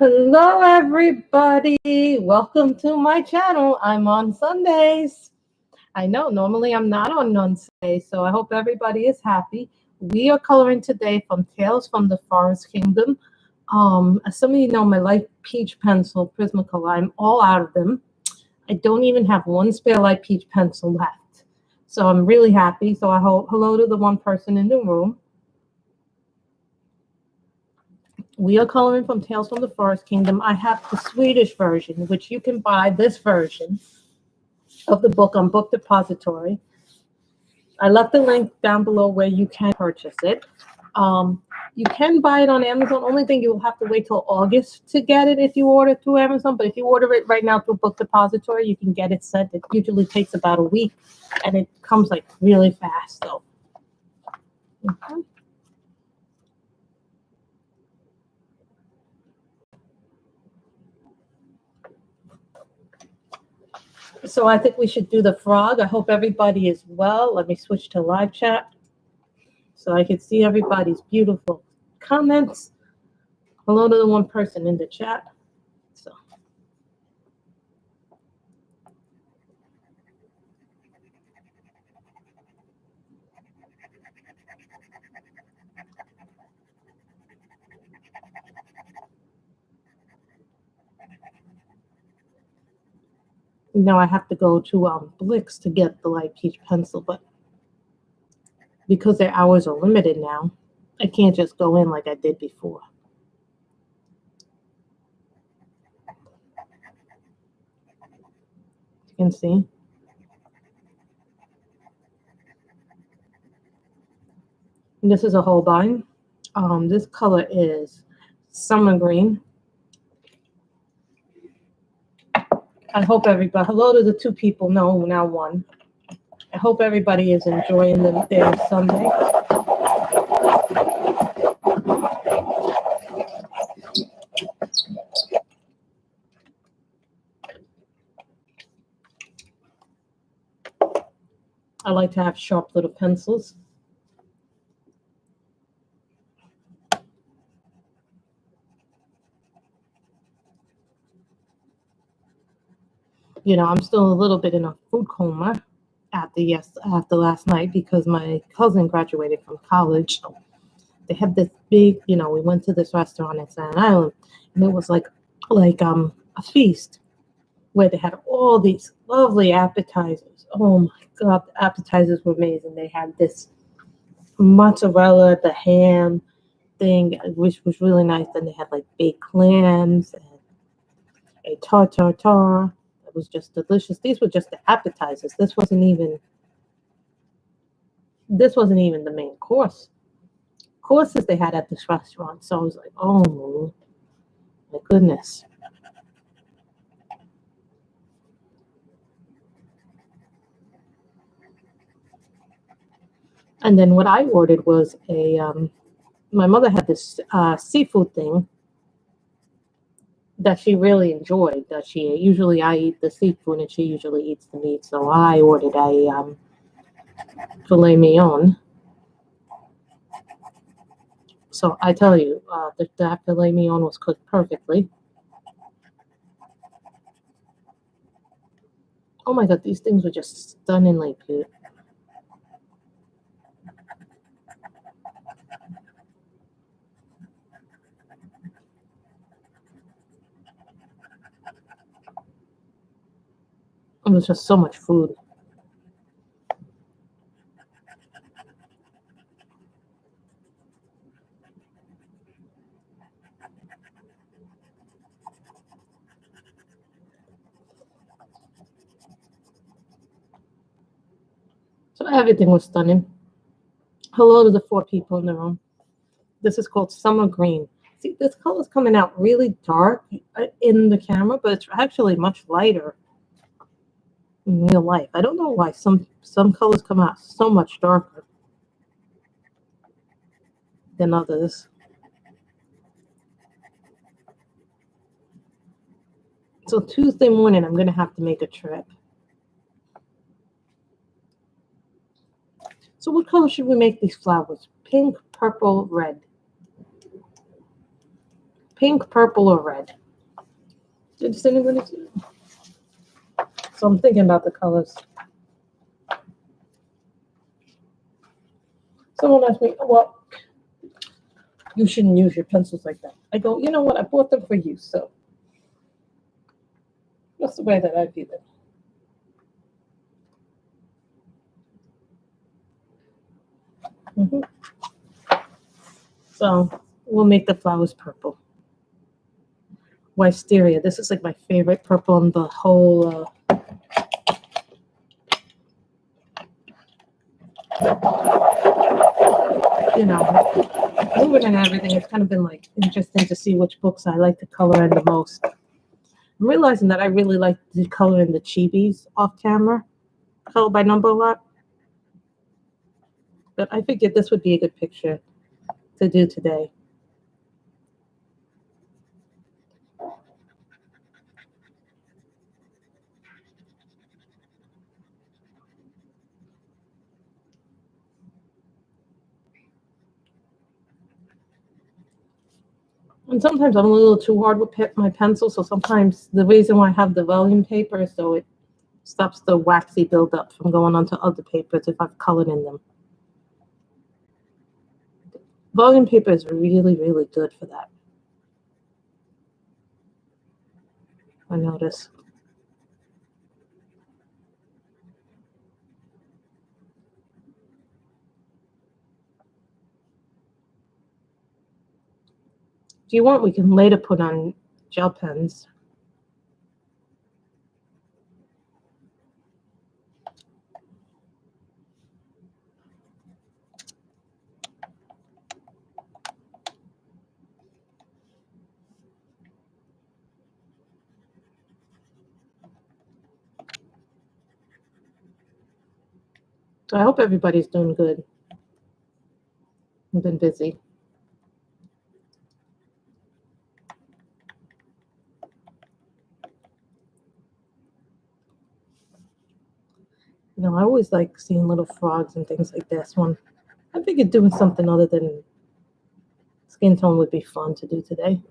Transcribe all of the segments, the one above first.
Hello, everybody. Welcome to my channel. I'm on Sundays. I know normally I'm not on Sundays, so I hope everybody is happy. We are coloring today from Tales from the Forest Kingdom. As some of you know, my light peach pencil Prismacolor, I'm all out of them. I don't even have one spare light peach pencil left. So I'm really happy. So I hope hello to the one person in the room. We are coloring from Tales from the Forest Kingdom. I have the Swedish version, which you can buy this version of the book on Book Depository. I left the link down below where you can purchase it. You can buy it on Amazon. Only thing, you'll have to wait till August to get it if you order through Amazon. But if you order it right now through Book Depository, you can get it sent. It usually takes about a week, and it comes like really fast, though. Okay. So I think we should do the frog. I hope everybody is well. Let me switch to live chat so I can see everybody's beautiful comments. Hello to the one person in the chat. So I have to go to Blix to get the light peach pencil, but because their hours are limited now, I can't just go in like I did before. You can see. And this is a Holbein. This color is summer green. I hope everybody, hello to the two people, no, now one. I hope everybody is enjoying their Sunday. I like to have sharp little pencils. You know, I'm still a little bit in a food coma after last night because my cousin graduated from college. So they have this big, we went to this restaurant in Staten Island, and it was like a feast where they had all these lovely appetizers. Oh my God, the appetizers were amazing. They had this mozzarella, the ham thing, which was really nice. Then they had like baked clams and a tartare. It was just delicious. These were just the appetizers. This wasn't even the main courses they had at this restaurant. So I was like, oh my goodness. And then what I ordered was my mother had this seafood thing that she really enjoyed, that she ate. Usually I eat the seafood and she usually eats the meat. So I ordered a filet mignon. So I tell you, that filet mignon was cooked perfectly. Oh my God, these things were just stunningly cute. It was just so much food. So everything was stunning. Hello to the 4 people in the room. This is called Summer Green. See, this color is coming out really dark in the camera, but it's actually much lighter in real life. I don't know why some colors come out so much darker than others. So Tuesday morning, I'm going to have to make a trip. So what color should we make these flowers? Pink, purple, red. pink, purple, or red. Did anybody see? So I'm thinking about the colors. Someone asked me, well, you shouldn't use your pencils like that. I go, you know what? I bought them for you, so that's the way that I view it. So we'll make the flowers purple. Wisteria. This is like my favorite purple in the whole. You know, moving and everything. It's kind of been like interesting to see which books I like to color in the most. I'm realizing that I really like to color in the chibis off camera, color by number a lot. But I figured this would be a good picture to do today. And sometimes I'm a little too hard with my pencil, so sometimes the reason why I have the volume paper is so it stops the waxy buildup from going onto other papers if I've colored in them. Volume paper is really, really good for that. I notice. If you want, we can later put on gel pens. So I hope everybody's doing good. I've been busy. You know, I always like seeing little frogs and things like this one. I figured doing something other than skin tone would be fun to do today.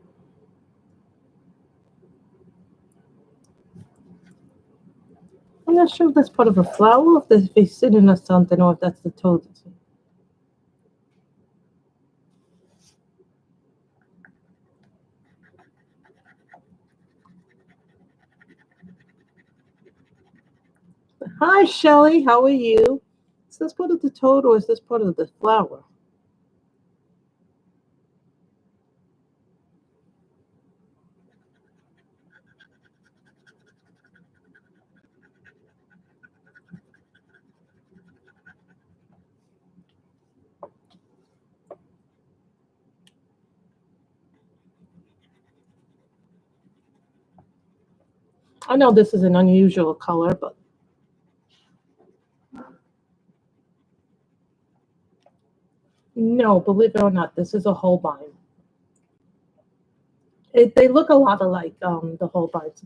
I'm not sure if that's part of a flower, or if they're sitting or something, or if that's the toad. Hi, Shelly. How are you? Is this part of the toad or is this part of the flower? I know this is an unusual color, but no, believe it or not, this is a Holbein. They look a lot alike, the Holbeins.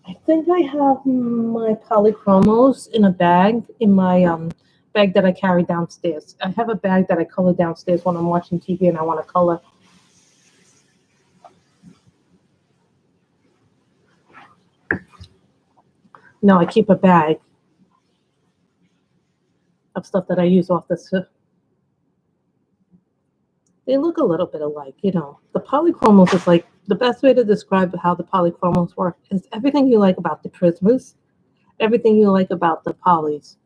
I think I have my polychromos in a bag, in my bag that I carry downstairs. I have a bag that I color downstairs when I'm watching TV and I want to color. No, I keep a bag of stuff that I use off the. They look a little bit alike, you know. The polychromos is like the best way to describe how the polychromos work is everything you like about the prismas, everything you like about the polys,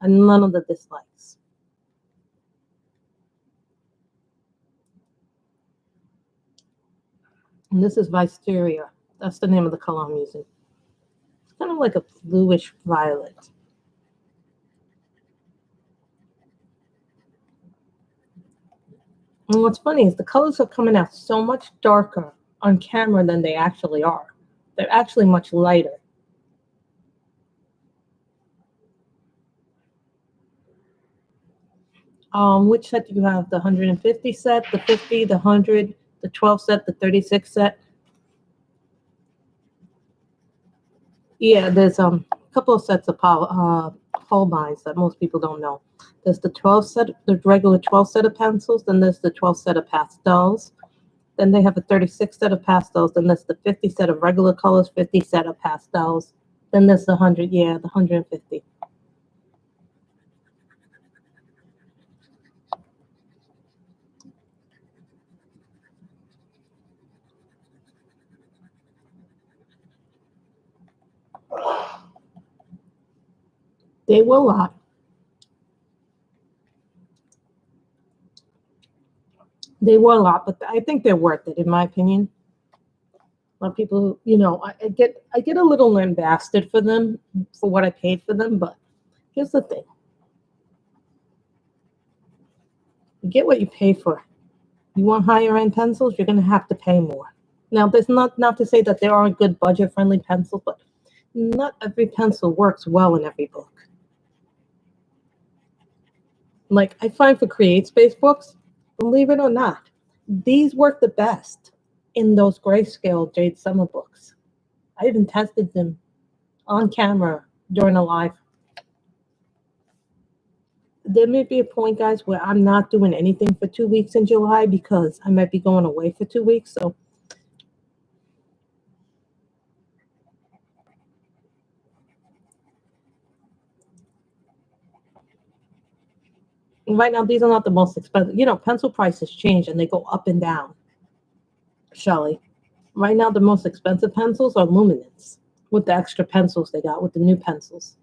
and none of the dislikes. And this is Wisteria. That's the name of the color I'm using. It's kind of like a bluish violet. And what's funny is the colors are coming out so much darker on camera than they actually are. They're actually much lighter. Which set do you have? The 150 set, the 50, the 100, the 12 set, the 36 set? Yeah, there's a couple of sets of Holbeins that most people don't know. There's the 12 set, the regular 12 set of pencils, then there's the 12 set of pastels, Then they have a 36 set of pastels. Then there's the 50 set of regular colors, 50 set of pastels. Then there's the 100, the 150. They were a lot. They were a lot, but I think they're worth it, in my opinion. A lot of people, I get a little lambasted for them, for what I paid for them, but here's the thing. You get what you pay for. You want higher end pencils, you're going to have to pay more. Now, there's not to say that there aren't good budget-friendly pencils, but not every pencil works well in every book. Like, I find for CreateSpace books, believe it or not, these work the best in those grayscale Jade Summer books. I even tested them on camera during a live. There may be a point, guys, where I'm not doing anything for 2 weeks in July because I might be going away for 2 weeks. So right now, these are not the most expensive. Pencil prices change and they go up and down, Shelly. Right now, the most expensive pencils are Luminance with the extra pencils they got with the new pencils.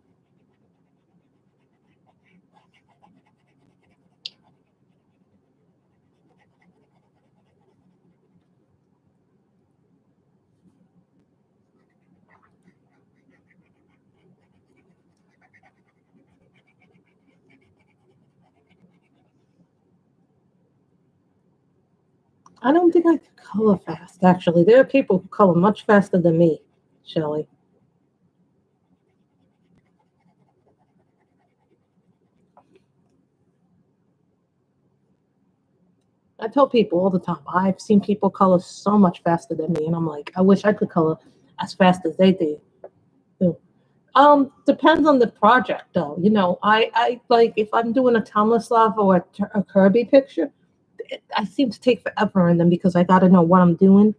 I don't think I could color fast, actually. There are people who color much faster than me, Shelly. I tell people all the time, I've seen people color so much faster than me, and I'm like, I wish I could color as fast as they do. Depends on the project, though. I like if I'm doing a Tomislav or a Kirby picture, I seem to take forever in them because I got to know what I'm doing.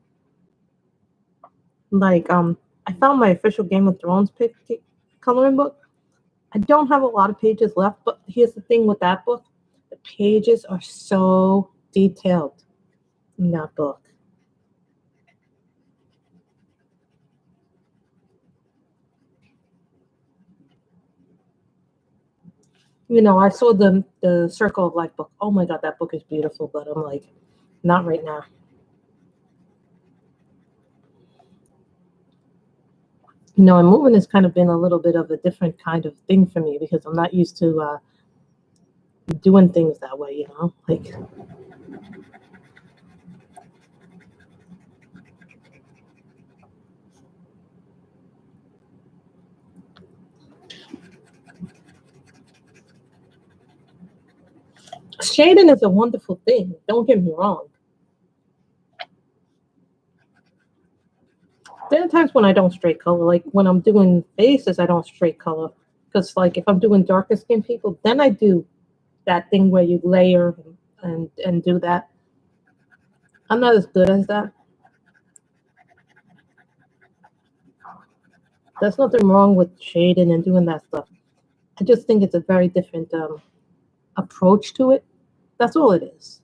Like, I found my official Game of Thrones coloring book. I don't have a lot of pages left, but here's the thing with that book. The pages are so detailed in that book. I saw the Circle of Life book. Oh my God, that book is beautiful, but I'm like, not right now. And moving has kind of been a little bit of a different kind of thing for me because I'm not used to doing things that way, like. Shading is a wonderful thing. Don't get me wrong. There are times when I don't straight color, like when I'm doing faces, I don't straight color. Because like if I'm doing darker skin people, then I do that thing where you layer and do that. I'm not as good as that. There's nothing wrong with shading and doing that stuff. I just think it's a very different approach to it. That's all it is.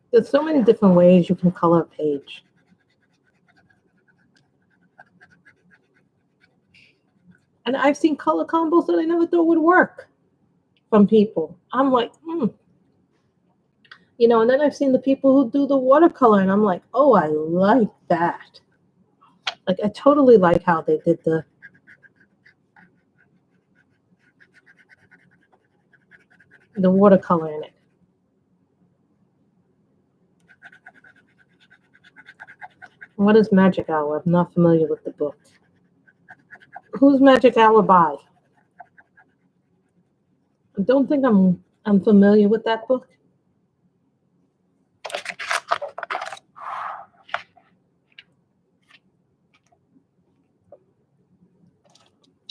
There's so many different ways you can color a page. And I've seen color combos that I never thought would work from people. I'm like, and then I've seen the people who do the watercolor, and I'm like, oh, I like that. Like, I totally like how they did the watercolor in it. What is Magic Hour? I'm not familiar with the book. Who's Magic Hour by? I don't think I'm familiar with that book.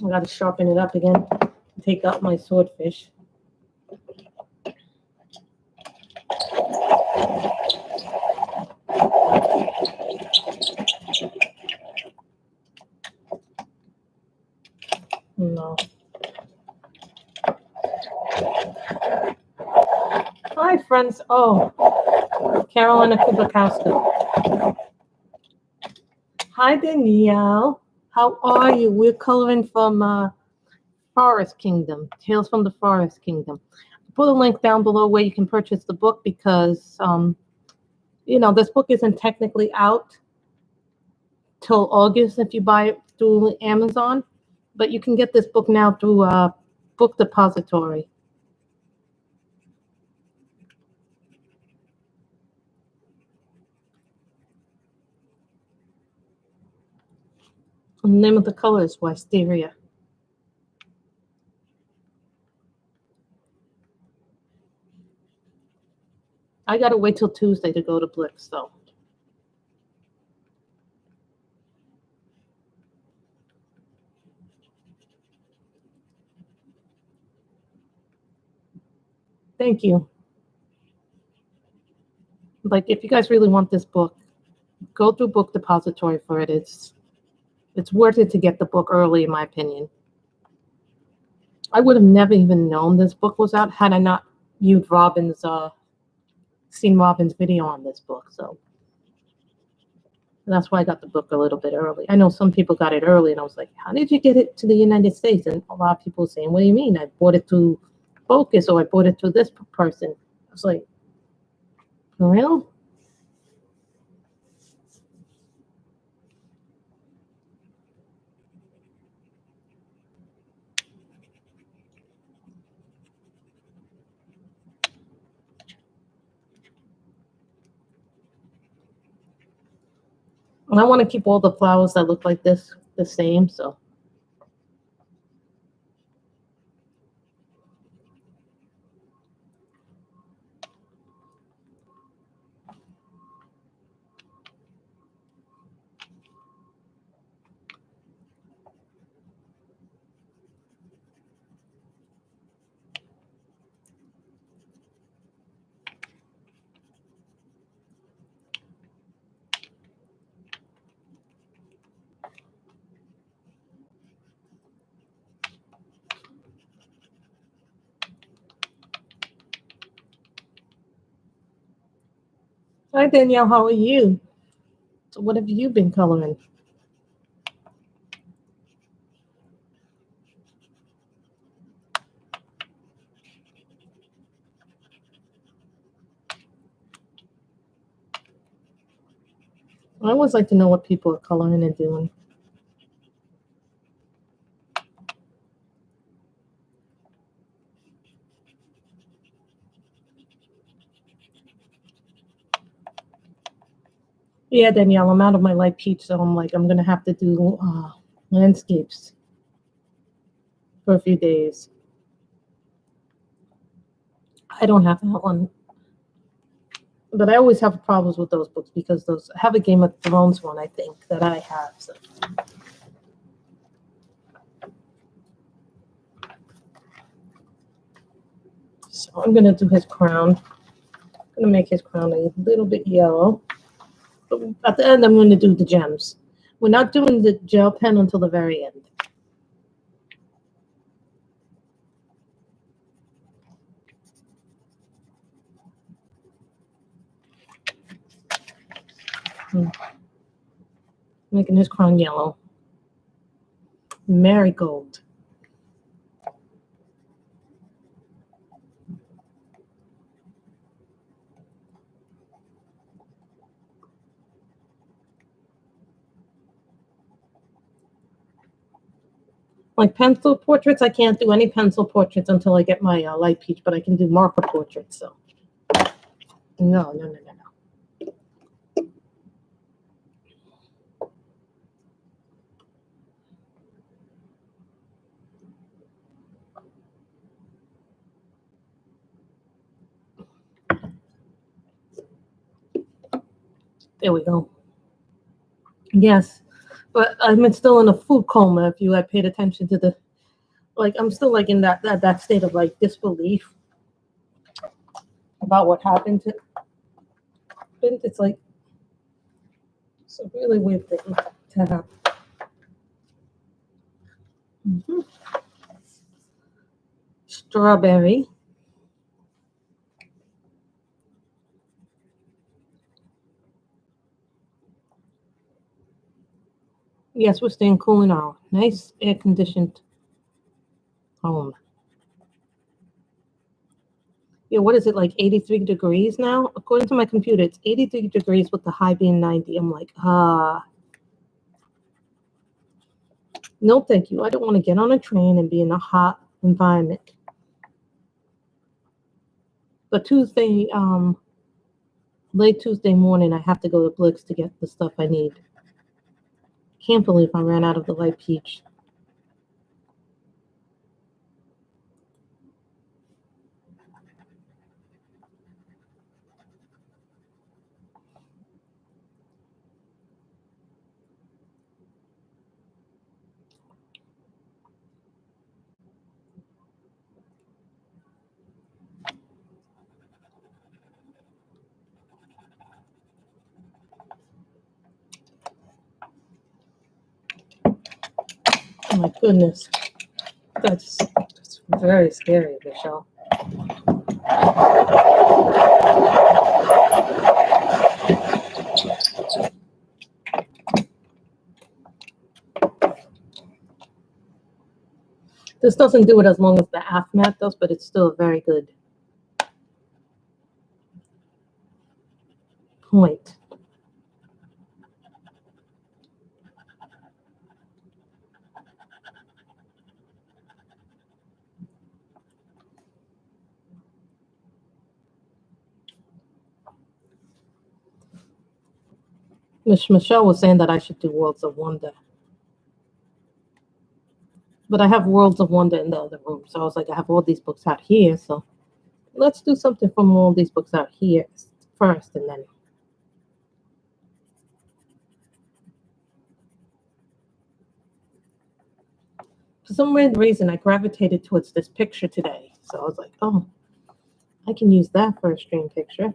I got to sharpen it up again. Take out my swordfish. Hi, friends. Oh, Carolina Kubakowska. Hi, Danielle. How are you? We're coloring from Forest Kingdom, Tales from the Forest Kingdom. Put a link down below where you can purchase the book because, this book isn't technically out till August if you buy it through Amazon, but you can get this book now through Book Depository. And the name of the color is Wisteria. I gotta wait till Tuesday to go to Blix, though. Thank you. Like, if you guys really want this book, go through Book Depository for it. It's worth it to get the book early, in my opinion. I would have never even known this book was out had I not seen Robin's video on this book. So that's why I got the book a little bit early. I know some people got it early, and I was like, how did you get it to the United States? And a lot of people were saying, what do you mean? I bought it through Focus, or I bought it through this person. I was like, for real? And I want to keep all the flowers that look like this the same, so. Hi, Danielle, how are you? So what have you been coloring? I always like to know what people are coloring and doing. Yeah, Danielle, I'm out of my light peach, so I'm going to have to do landscapes for a few days. I don't have that one. But I always have problems with those books because I have a Game of Thrones one, I think, that I have. So I'm going to do his crown. I'm going to make his crown a little bit yellow. But at the end, I'm going to do the gems. We're not doing the gel pen until the very end. Making his crown yellow. Marigold. Like pencil portraits, I can't do any pencil portraits until I get my light peach, but I can do marker portraits. So no. There we go. Yes, but I'm still in a food coma. If you had paid attention to I'm still in that state of disbelief about what happened to. It's it's a really weird thing to happen. Strawberry. Yes, we're staying cool in our nice air-conditioned home. Yeah, what is it, like 83 degrees now? According to my computer, it's 83 degrees with the high being 90. I'm like, no, thank you. I don't want to get on a train and be in a hot environment. But late Tuesday morning, I have to go to Blix to get the stuff I need. Can't believe I ran out of the light peach. Oh my goodness. That's very scary, Michelle. This doesn't do it as long as the aftermath does, but it's still a very good point. Michelle was saying that I should do Worlds of Wonder. But I have Worlds of Wonder in the other room. So I was like, I have all these books out here. So let's do something from all these books out here first. And then for some weird reason, I gravitated towards this picture today. So I was like, oh, I can use that for a stream picture.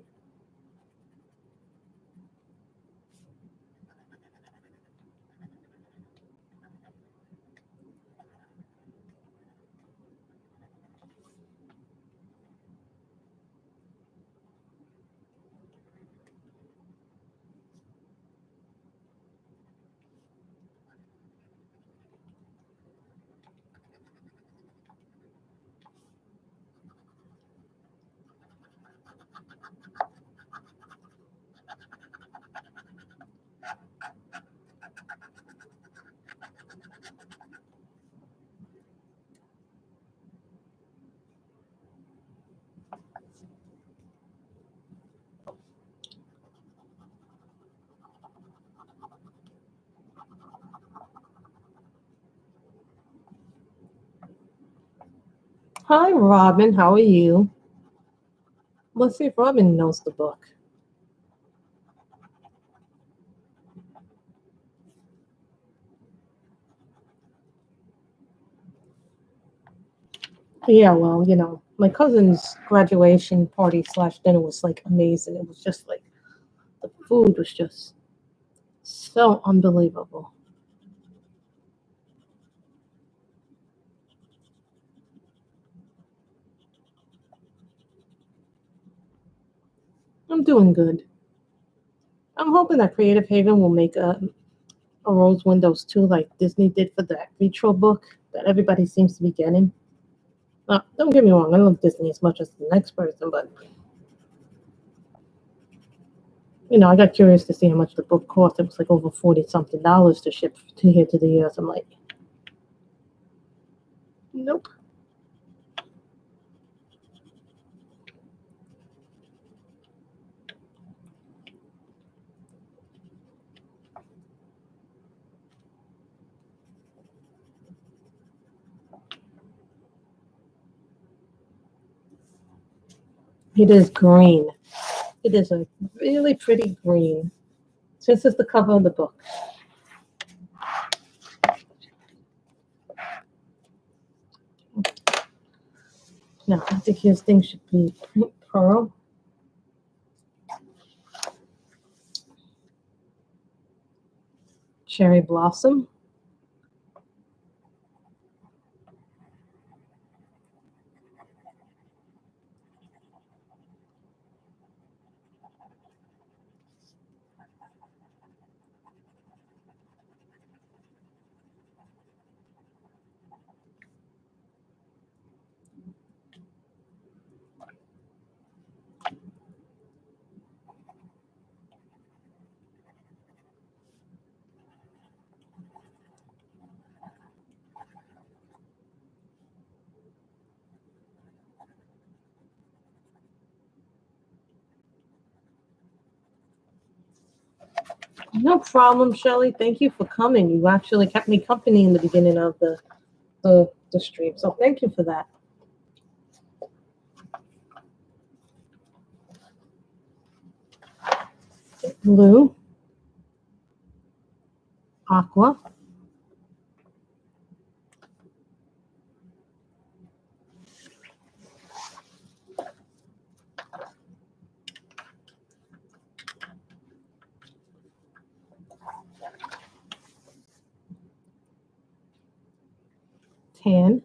Hi, Robin. How are you? Let's see if Robin knows the book. Yeah, well, my cousin's graduation party / dinner was like amazing. It was just like the food was just so unbelievable. I'm doing good. I'm hoping that Creative Haven will make a Rose Windows 2 like Disney did for that retro book that everybody seems to be getting. Don't get me wrong, I love Disney as much as the next person, but I got curious to see how much the book cost. It was like over $40-something to ship to here to the US. I'm like, nope. It is green. It is a really pretty green. This is the cover of the book. Now, I think his thing should be pearl. Cherry blossom. No problem, Shelley. Thank you for coming. You actually kept me company in the beginning of the stream, so thank you for that. Blue, aqua, tan,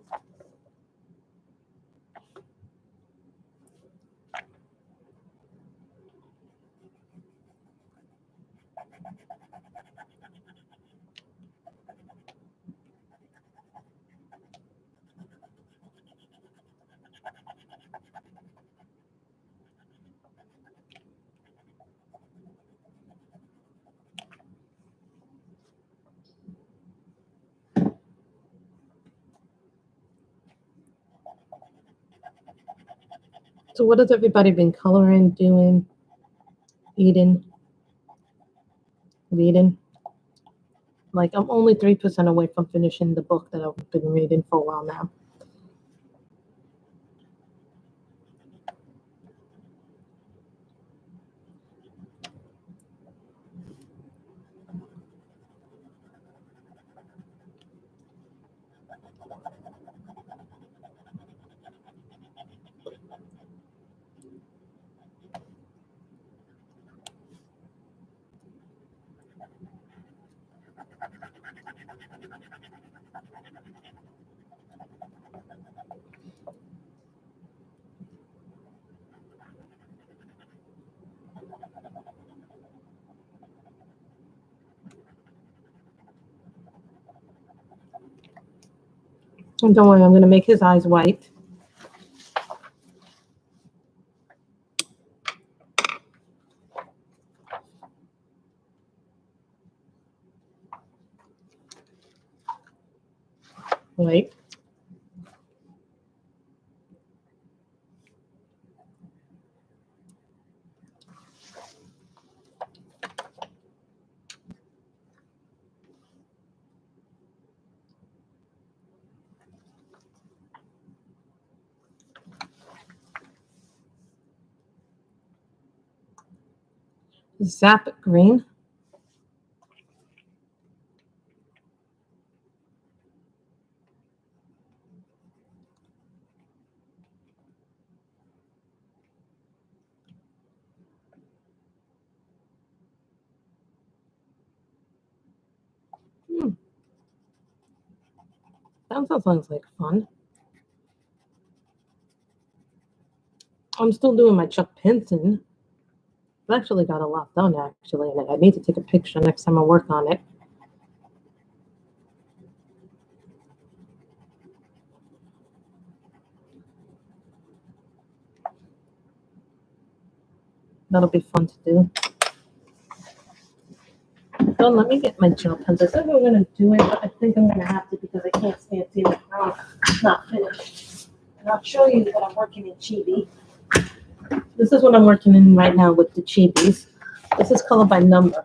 So what has everybody been coloring, doing, eating, reading? Like I'm only 3% away from finishing the book that I've been reading for a while now. And don't worry, I'm going to make his eyes white. White. Zap green. That sounds like fun. I'm still doing my Chuck Pinson. I've actually got a lot done, actually, and I need to take a picture next time I work on it. That'll be fun to do. So let me get my gel pens. I said we were going to do it, but I think I'm going to have to because I can't stand seeing the crown not finished. And I'll show you that I'm working in chibi. This is what I'm working in right now with the chibis. This is color by number.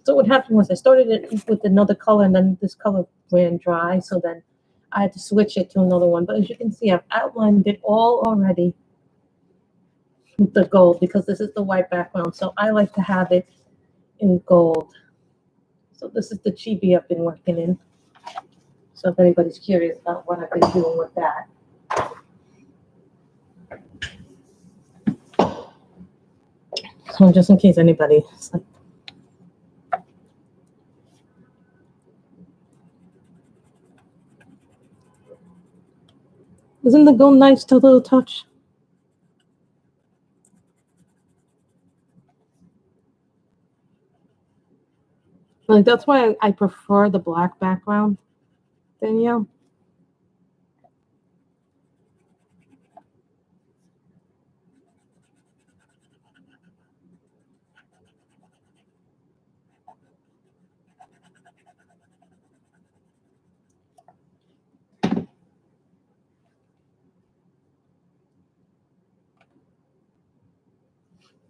So what happened was I started it with another color, and then this color ran dry, so then I had to switch it to another one. But as you can see, I've outlined it all already with the gold because this is the white background. So I like to have it in gold. So this is the chibi I've been working in. So if anybody's curious about what I've been doing with that. So just in case anybody is like, isn't the gold nice to a little touch? Like that's why I prefer the black background, Danielle.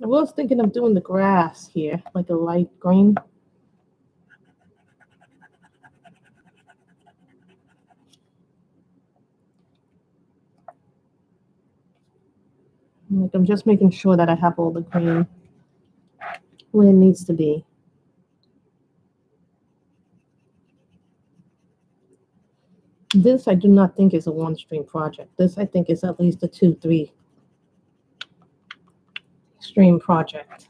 I was thinking of doing the grass here, like a light green. Like, I'm just making sure that I have all the green where it needs to be. This I do not think is a one-stream project. This I think is at least a 2-3 stream project.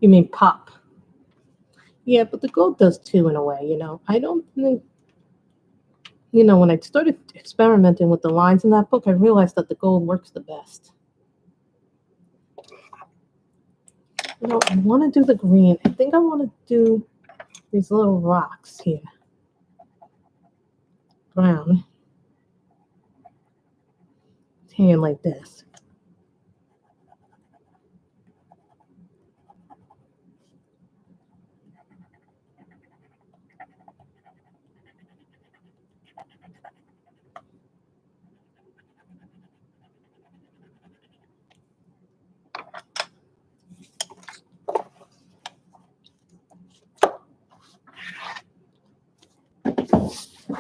You mean pop? Yeah, but the gold does too in a way, you know. I don't think, you know, when I started experimenting with the lines in that book, I realized that the gold works the best. You know, I want to do the green. I think I want to do these little rocks here. Brown. Hanging like this.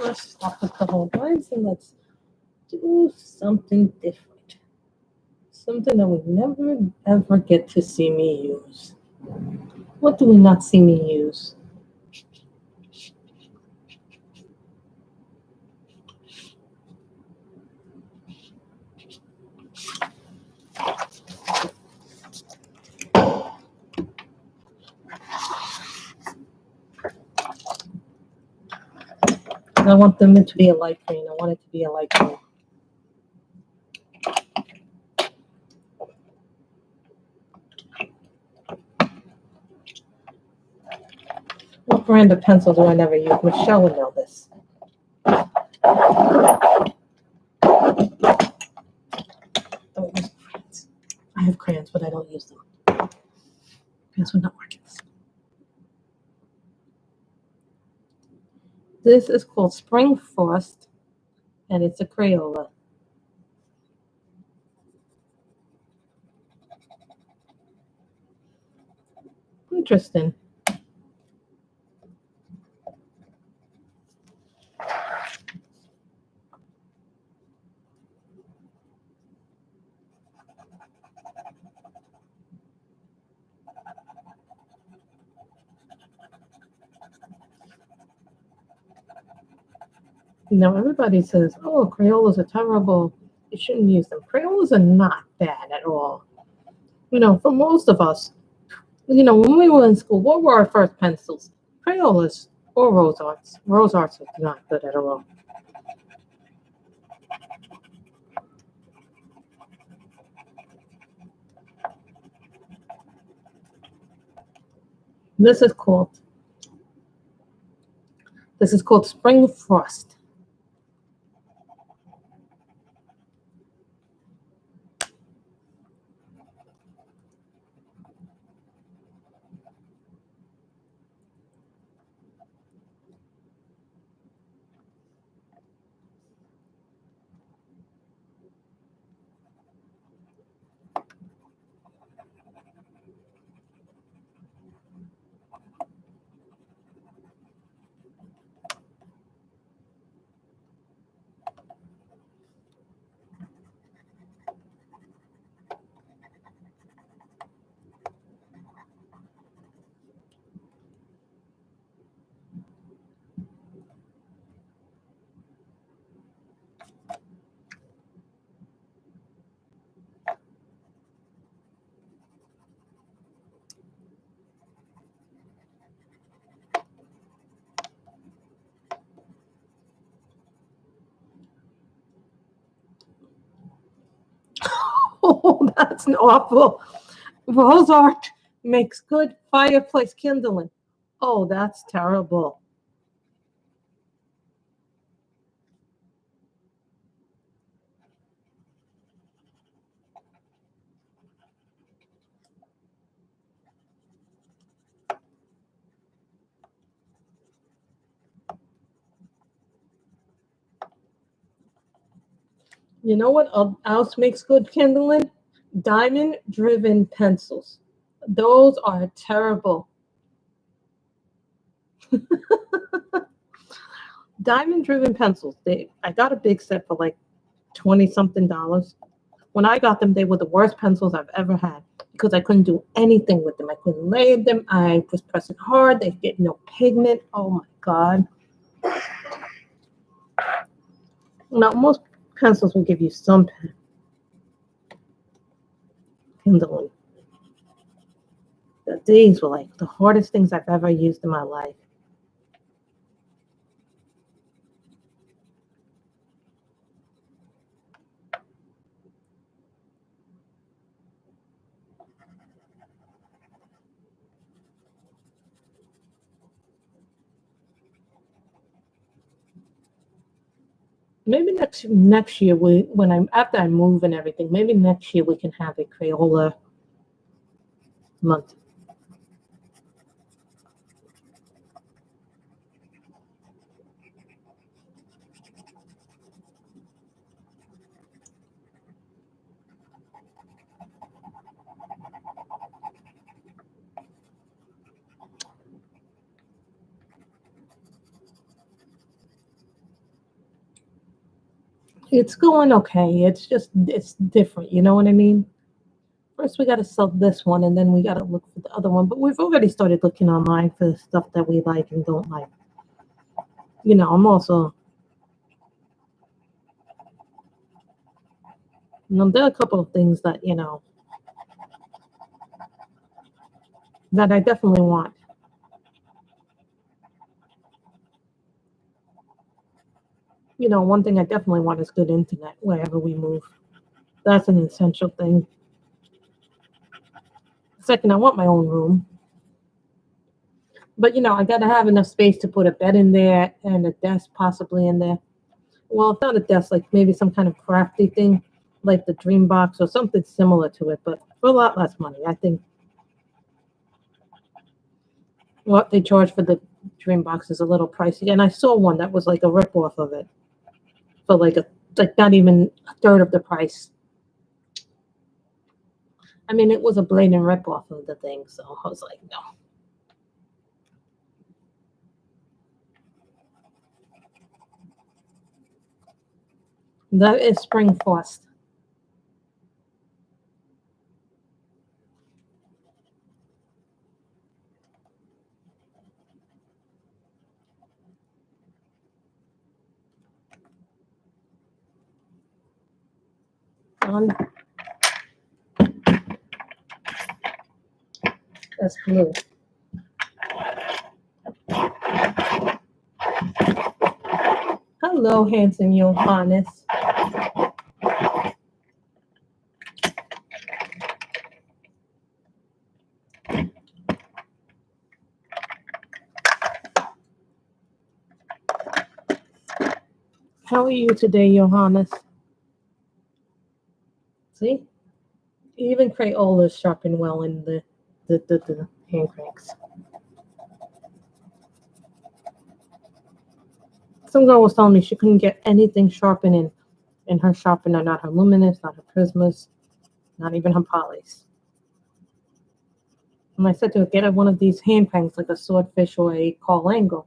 Let's stop with the whole lines and let's do something different. Something that we never ever get to see me use. What do we not see me use? I want them to be a light green. I want it to be a light green. What brand of pencil do I never use? Michelle would know this. Don't use crayons. I have crayons, but I don't use them. Crayons would not work. This is called Spring Frost, and it's a Crayola. Interesting. You know, everybody says, oh, Crayolas are terrible. You shouldn't use them. Crayolas are not bad at all. You know, for most of us, you know, when we were in school, what were our first pencils? Crayolas or Rose Arts. Rose Arts are not good at all. This is called Spring Frost. Oh, that's awful. Rose Art makes good fireplace kindling. Oh, that's terrible. You know what else makes good kindling? Diamond-driven pencils. Those are terrible. Diamond-driven pencils. I got a big set for like $20-something. When I got them, they were the worst pencils I've ever had because I couldn't do anything with them. I couldn't lay them. I was pressing hard. They get no pigment. Oh my God. Now, most pencils will give you some kindling. But these were like the hardest things I've ever used in my life. Maybe next year after I move and everything, maybe next year we can have a Crayola month. It's going okay. It's different. You know what I mean? First, we got to sell this one, and then we got to look for the other one. But we've already started looking online for the stuff that we like and don't like. You know, I'm also, there are a couple of things that, that I definitely want. One thing I definitely want is good internet wherever we move. That's an essential thing. Second, I want my own room. But, I got to have enough space to put a bed in there and a desk possibly in there. Well, it's not a desk, like maybe some kind of crafty thing, like the Dream Box or something similar to it, but for a lot less money. I think what they charge for the Dream Box is a little pricey. And I saw one that was like a ripoff of it for like not even a third of the price. I mean, it was a blatant ripoff of the thing, so I was like, no. That is Spring Frost. That's blue. Hello, handsome Johannes. How are you today, Johannes? See? Even Crayolas sharpen well in the hand cranks. Some girl was telling me she couldn't get anything sharpened in her sharpener, not her luminous, not her prismas, not even her polys. And I said to her, get her one of these hand cranks like a swordfish or a Carl Angle.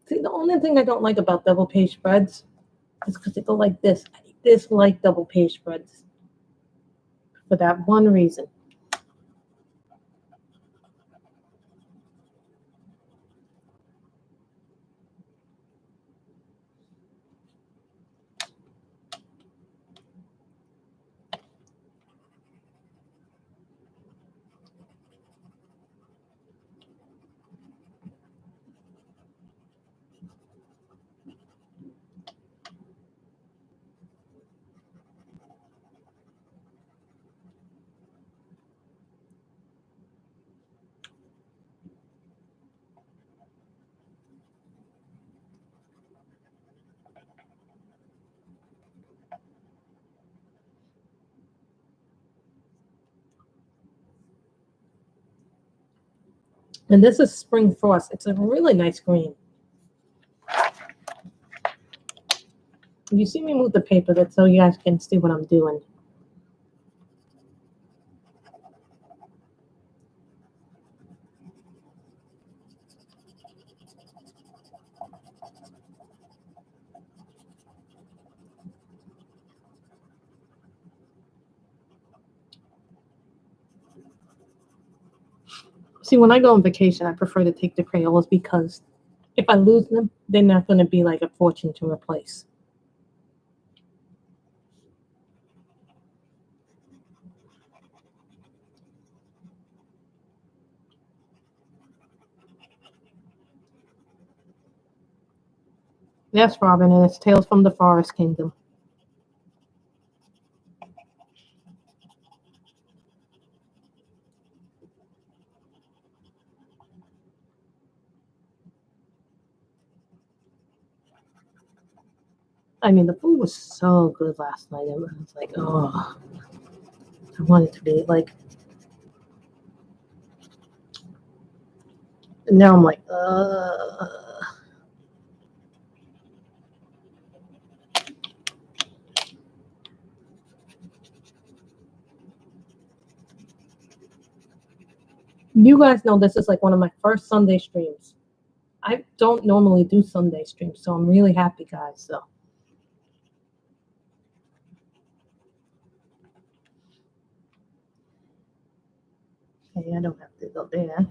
See, the only thing I don't like about double page spreads is because they go like this. I dislike double page spreads for that one reason. And this is Spring Frost. It's a really nice green. You see me move the paper, that's so you guys can see what I'm doing. See, when I go on vacation, I prefer to take the Crayolas because if I lose them, they're not going to be like a fortune to replace. Yes, Robin, and it's Tales from the Forest Kingdom. I mean, the food was so good last night. I was like, oh, I wanted to be like, and now I'm like, You guys know this is like one of my first Sunday streams. I don't normally do Sunday streams, so I'm really happy, guys. So. Okay, I don't have to go there.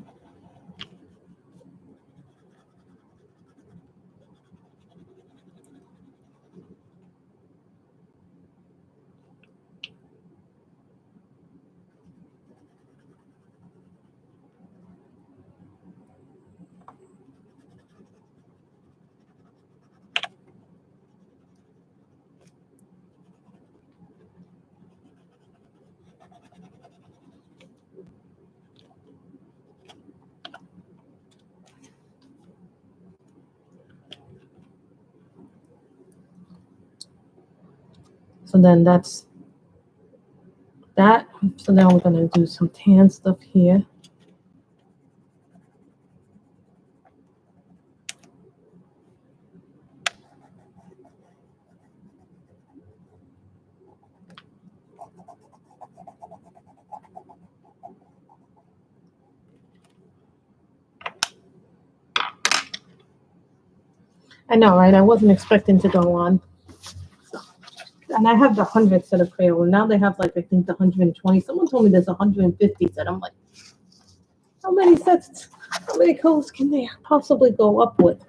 So then that's that. So now we're gonna do some tan stuff here. I know, right? I wasn't expecting to go on. And I have the 100 set of Crayola. Now they have like I think the 120. Someone told me there's 150 set. I'm like, how many sets? How many colors can they possibly go up with?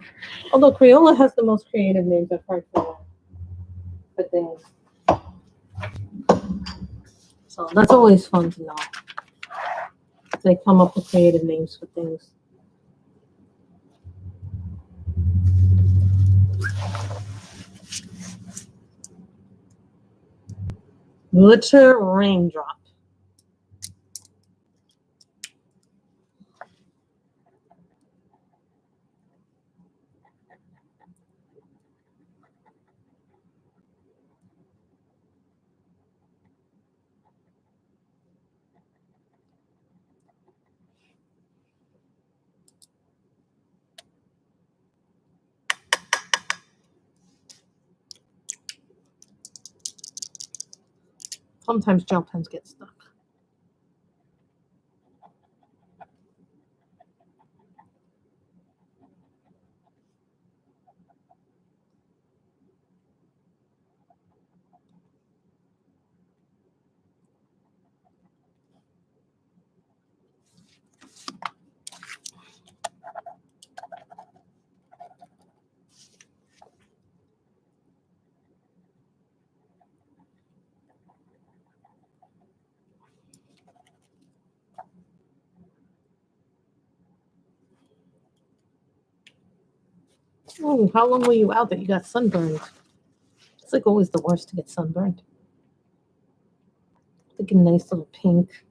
Although Crayola has the most creative names I've heard for things. So that's always fun to know. They come up with creative names for things. Glitter raindrop. Sometimes gel pens get stuck. Oh, how long were you out that you got sunburned? It's like always the worst to get sunburned. Like a nice little pink.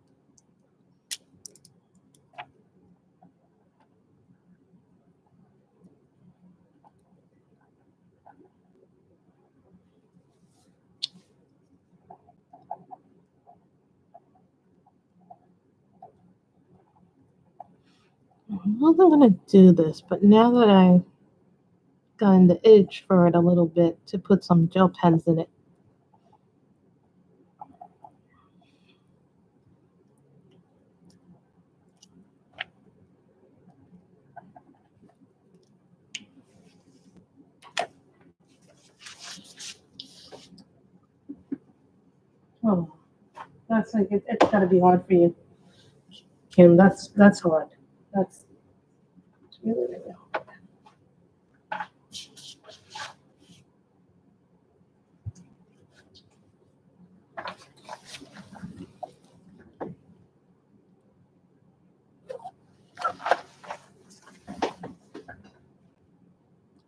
I wasn't gonna do this, but now that I've gotten the itch for it a little bit to put some gel pens in it. Oh, that's like it's gotta be hard for you, Kim. That's hard. That's really, really hard.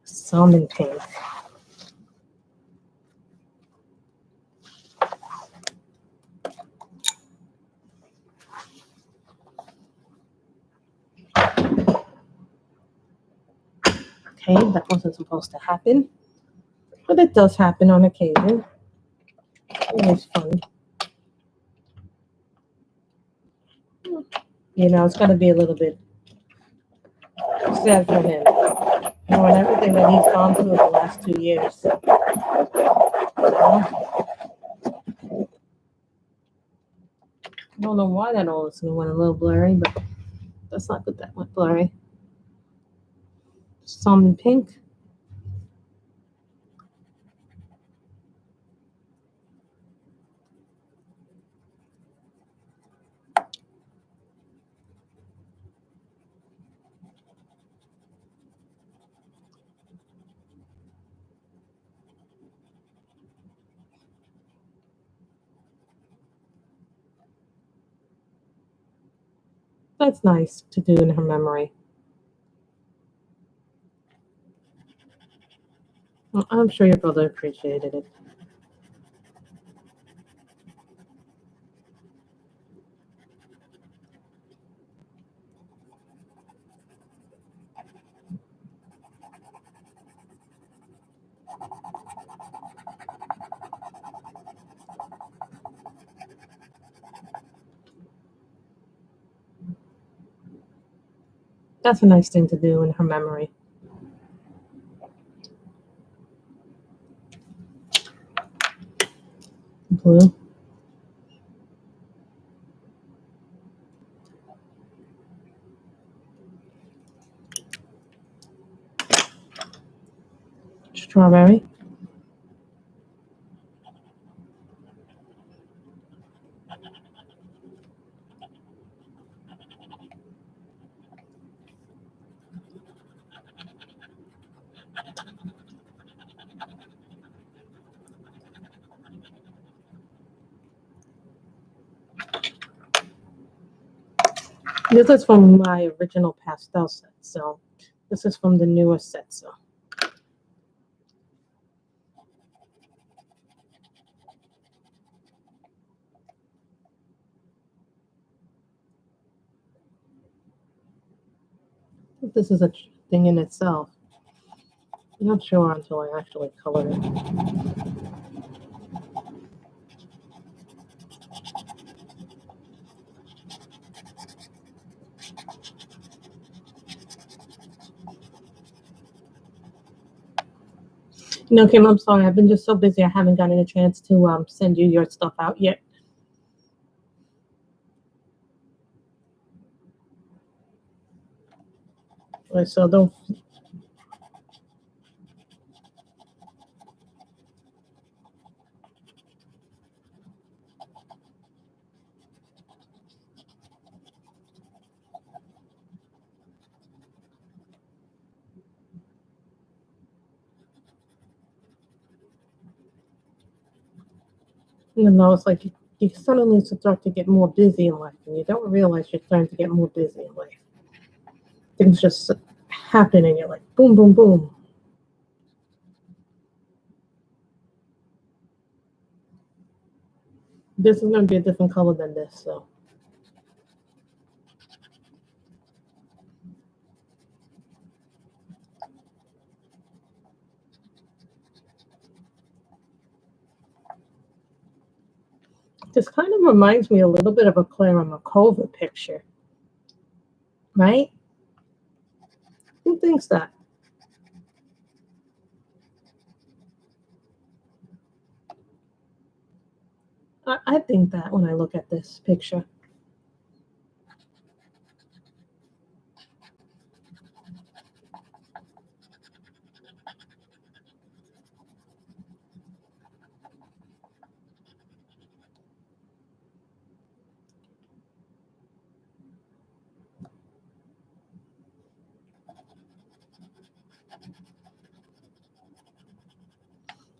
Salmon pink. Okay, that wasn't supposed to happen, but it does happen on occasion. Always fun. You know, it's got to be a little bit sad for him. Knowing everything that he's gone through the last 2 years. You know? I don't know why that all of a sudden went a little blurry, but that's not good that went blurry. Salmon pink. That's nice to do in her memory. Well, I'm sure your brother appreciated it. That's a nice thing to do in her memory. Blue. Strawberry. This is from my original pastel set, so this is from the newer set, so. This is a thing in itself. I'm not sure until I actually color it. No, Kim, I'm sorry. I've been just so busy. I haven't gotten a chance to send you your stuff out yet. So don't. You know, it's like you suddenly start to get more busy in life, and you don't realize you're starting to get more busy in life. Things just happen, and you're like, boom, boom, boom. This is going to be a different color than this, so. This kind of reminds me a little bit of a Clara Makova picture, right? Who thinks that? I think that when I look at this picture.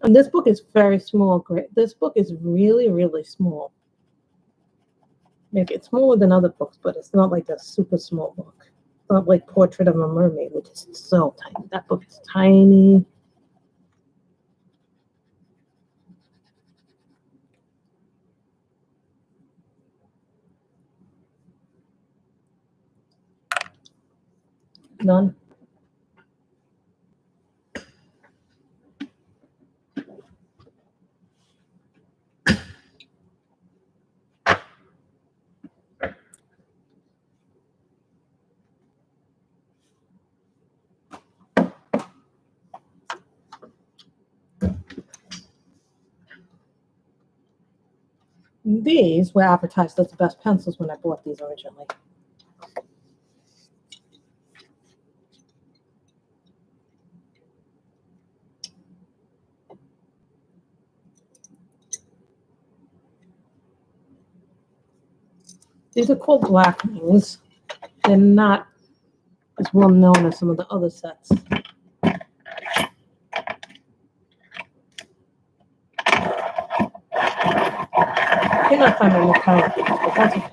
And this book is very small. This book is really, really small. Maybe it's smaller than other books, but it's not like a super small book. It's not like Portrait of a Mermaid, which is so tiny. That book is tiny. None. These were advertised as the best pencils when I bought these originally. These are called Blackwings. They're not as well known as some of the other sets. I cannot find my metallic ones, but that's okay.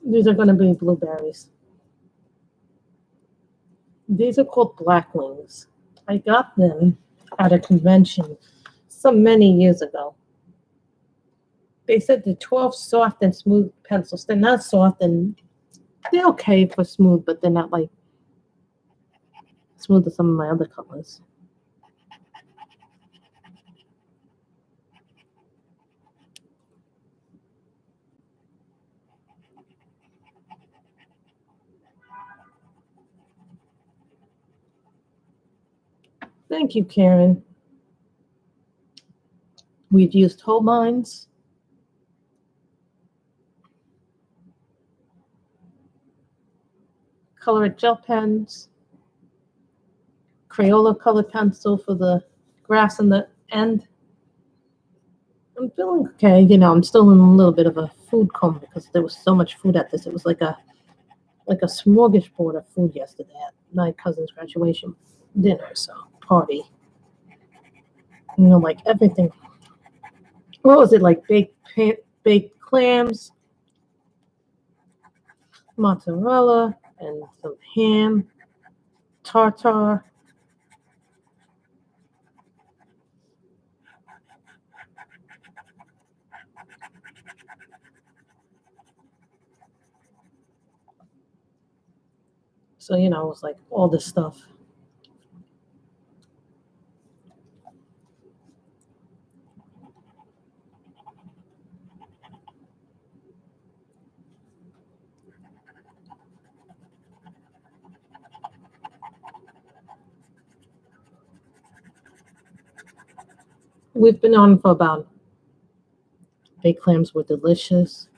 These are going to be blueberries. These are called Blackwings. I got them at a convention many years ago. They said they're 12 soft and smooth pencils. They're not soft and they're okay for smooth, but they're not like smooth as some of my other colors. Thank you, Karen. We've used Holbein's. Colored gel pens. Crayola colored pencil for the grass in the end. I'm feeling okay. You know, I'm still in a little bit of a food coma because there was so much food at this. It was like a smorgasbord of food yesterday at my cousin's graduation dinner, so party. You know, like everything. What was it, like baked clams, mozzarella, and some ham, tartar. So, you know, it was like all this stuff. We've been on for about, baked clams were delicious.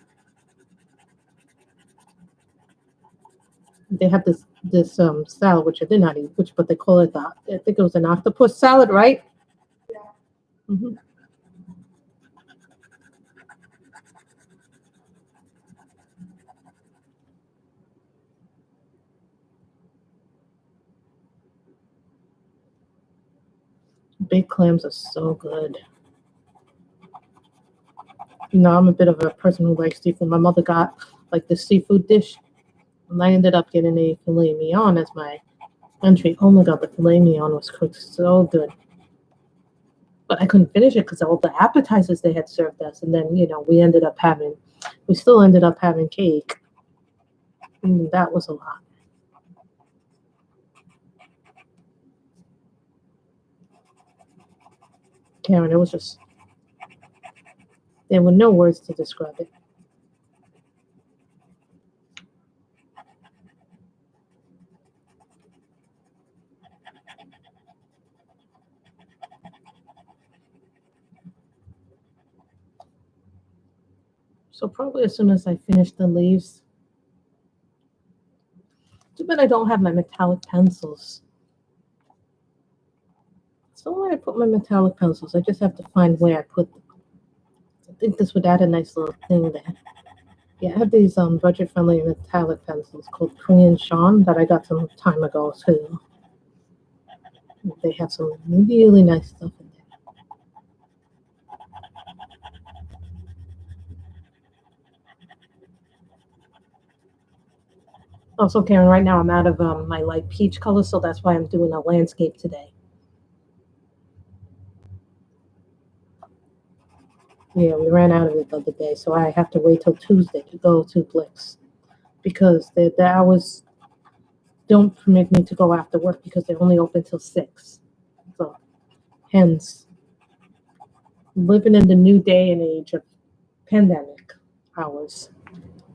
They have this salad, which I did not eat, but they call it I think it was an octopus salad, right? Yeah. Mm-hmm. Baked clams are so good. You know, I'm a bit of a person who likes seafood. My mother got like this seafood dish, and I ended up getting a filet mignon as my entry. Oh my god, the filet mignon was cooked so good. But I couldn't finish it because of all the appetizers they had served us. And then, you know, we still ended up having cake. And that was a lot. Karen, it was just, there were no words to describe it. So probably as soon as I finish the leaves. Too bad I don't have my metallic pencils. So where I put my metallic pencils, I just have to find where I put them. I think this would add a nice little thing there. Yeah, I have these budget-friendly metallic pencils called Korean Sean that I got some time ago too. They have some really nice stuff in there. Also, Karen, right now I'm out of my light peach color, so that's why I'm doing a landscape today. Yeah, we ran out of it the other day, so I have to wait till Tuesday to go to Blix because the hours don't permit me to go after work because they're only open till 6. So, hence, living in the new day and age of pandemic hours.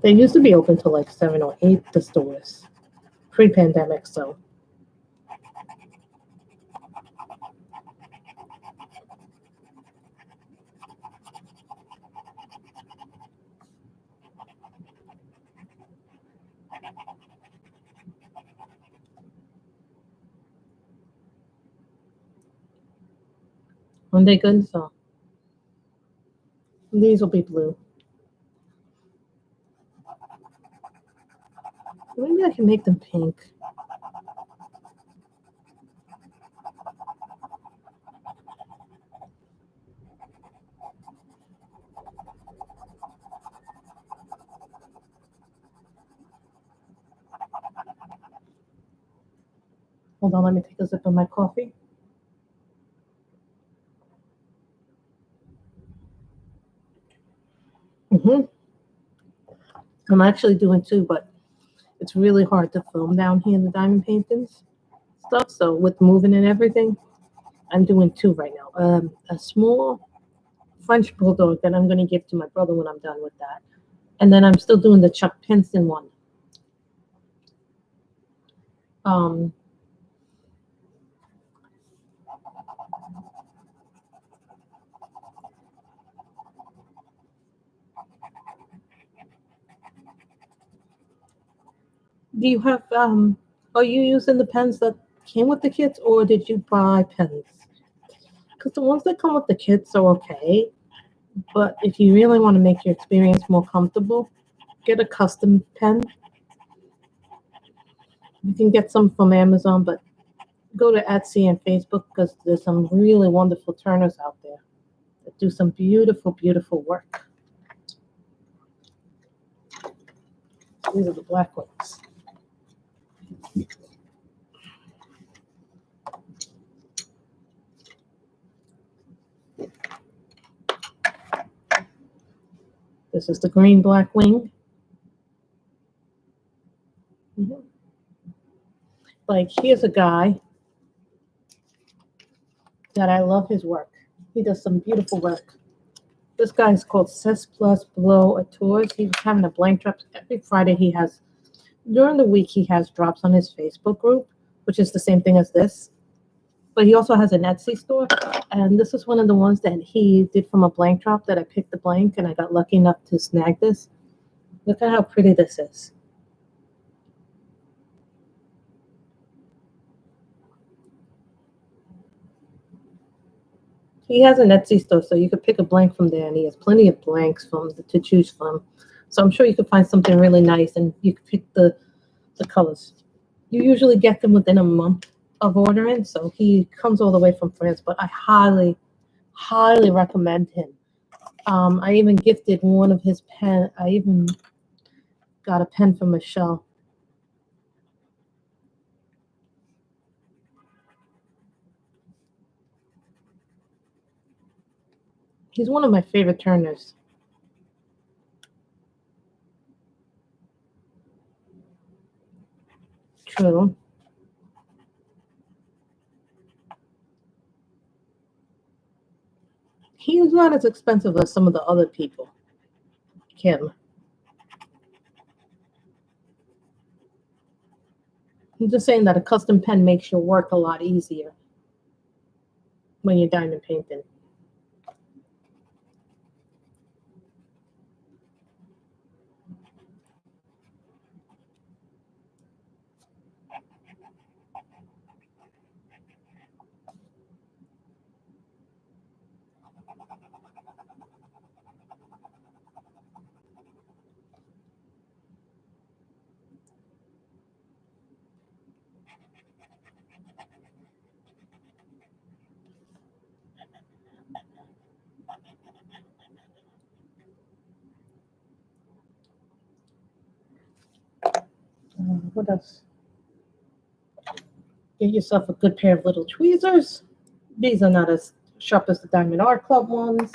They used to be open till like 7 or 8, the stores, pre-pandemic, so. Aren't they good? So, these will be blue. Maybe I can make them pink. Hold on, let me take a sip of my coffee. I'm actually doing 2, but it's really hard to film down here in the diamond paintings stuff. So with moving and everything, I'm doing 2 right now. A small French bulldog that I'm going to give to my brother when I'm done with that. And then I'm still doing the Chuck Pinson one. Do you have, are you using the pens that came with the kits or did you buy pens? Because the ones that come with the kits are okay. But if you really want to make your experience more comfortable, get a custom pen. You can get some from Amazon, but go to Etsy and Facebook because there's some really wonderful turners out there that do some beautiful, beautiful work. These are the black ones. This is the green black wing. Like, here's a guy that I love his work. He does some beautiful work. This guy is called Ces Plus Blow Tours. He's having a blank drop every Friday. He has, during the week, he has drops on his Facebook group, which is the same thing as this. But he also has an Etsy store. And this is one of the ones that he did from a blank drop that I picked the blank and I got lucky enough to snag this. Look at how pretty this is. He has an Etsy store, so you could pick a blank from there, and he has plenty of blanks to choose from. So I'm sure you could find something really nice, and you could pick the colors. You usually get them within a month of ordering, so he comes all the way from France, but I highly, highly recommend him. I even gifted one of his pen. I even got a pen from Michelle. He's one of my favorite turners. True. He's not as expensive as some of the other people. Kim. I'm just saying that a custom pen makes your work a lot easier when you're diamond painting. What else? Get yourself a good pair of little tweezers. These are not as sharp as the Diamond Art Club ones.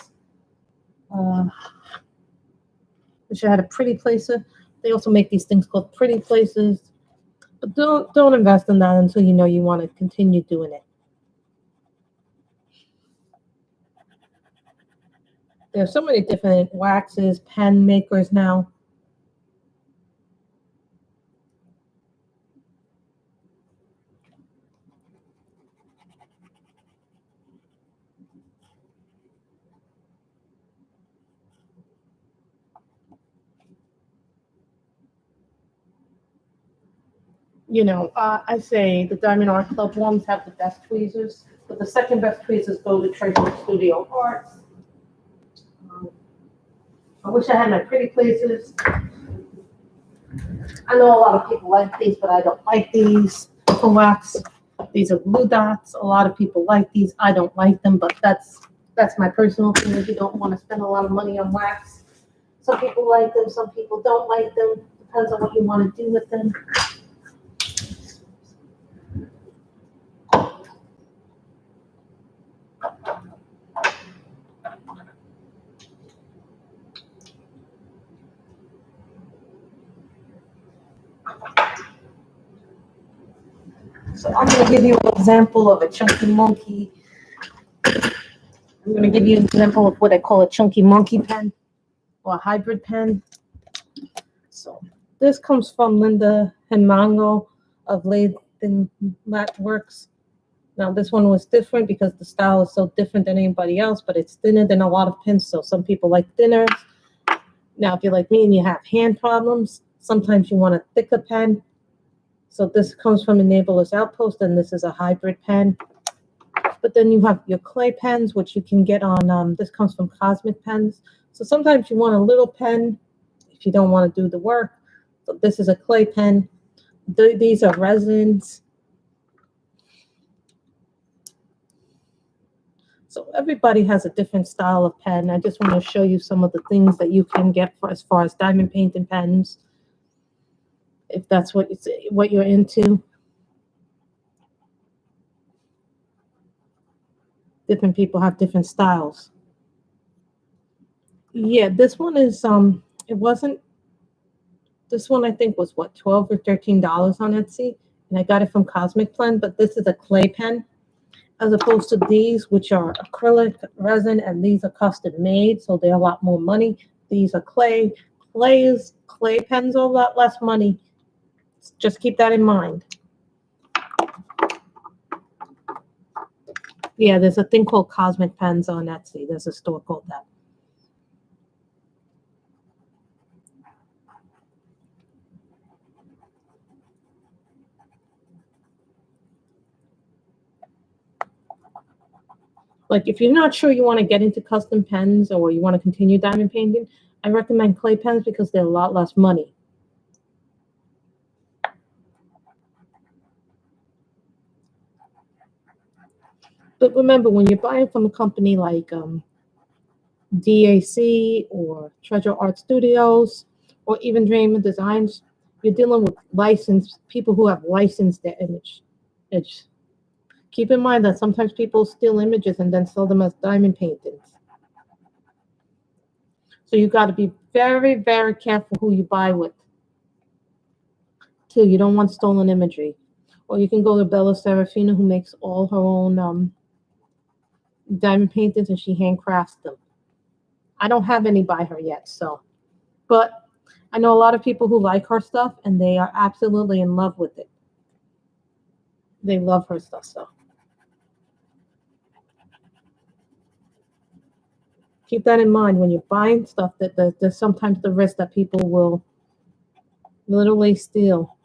Wish I had a pretty placer. They also make these things called pretty placers. But don't invest in that until you know you want to continue doing it. There's so many different waxes, pen makers now. You know, I say the Diamond Art Club ones have the best tweezers, but the second best tweezers go to Treasure Studio Arts. I wish I had my pretty places. I know a lot of people like these, but I don't like these for wax. These are blue dots. A lot of people like these. I don't like them, but that's my personal thing. If you don't want to spend a lot of money on wax, some people like them, some people don't like them. Depends on what you want to do with them. So I'm going to give you an example of a chunky monkey. I'm going to give you an example of what I call a chunky monkey pen or a hybrid pen. So this comes from Linda Henmango of Lathan Works. Now this one was different because the style is so different than anybody else, but it's thinner than a lot of pens. So some people like thinners. Now, if you're like me and you have hand problems, sometimes you want a thicker pen. So this comes from Enabler's Outpost, and this is a hybrid pen. But then you have your clay pens, which you can get on, this comes from Cosmic Pens. So sometimes you want a little pen if you don't want to do the work. So this is a clay pen. These are resins. So everybody has a different style of pen. I just want to show you some of the things that you can get for as far as diamond painting pens, if that's what you're into. Different people have different styles. Yeah, this one is it wasn't. This one I think was what, $12 or $13 on Etsy, and I got it from Cosmic Pen. But this is a clay pen, as opposed to these, which are acrylic resin, and these are custom made, so they're a lot more money. These are clay. Clay pens are a lot less money. Just keep that in mind. Yeah, there's a thing called Cosmic Pens on Etsy. There's a store called that. Like, if you're not sure you want to get into custom pens or you want to continue diamond painting, I recommend clay pens because they're a lot less money. But remember, when you're buying from a company like DAC or Treasure Art Studios or even Dream Designs, you're dealing with licensed people who have licensed their image. Keep in mind that sometimes people steal images and then sell them as diamond paintings. So you got to be very, very careful who you buy with. Too, you don't want stolen imagery. Or you can go to Bella Serafina, who makes all her own diamond paintings, and she handcrafts them. I don't have any by her yet, but I know a lot of people who like her stuff, and they are absolutely in love with it. They love her stuff, so keep that in mind when you're buying stuff, that there's sometimes the risk that people will literally steal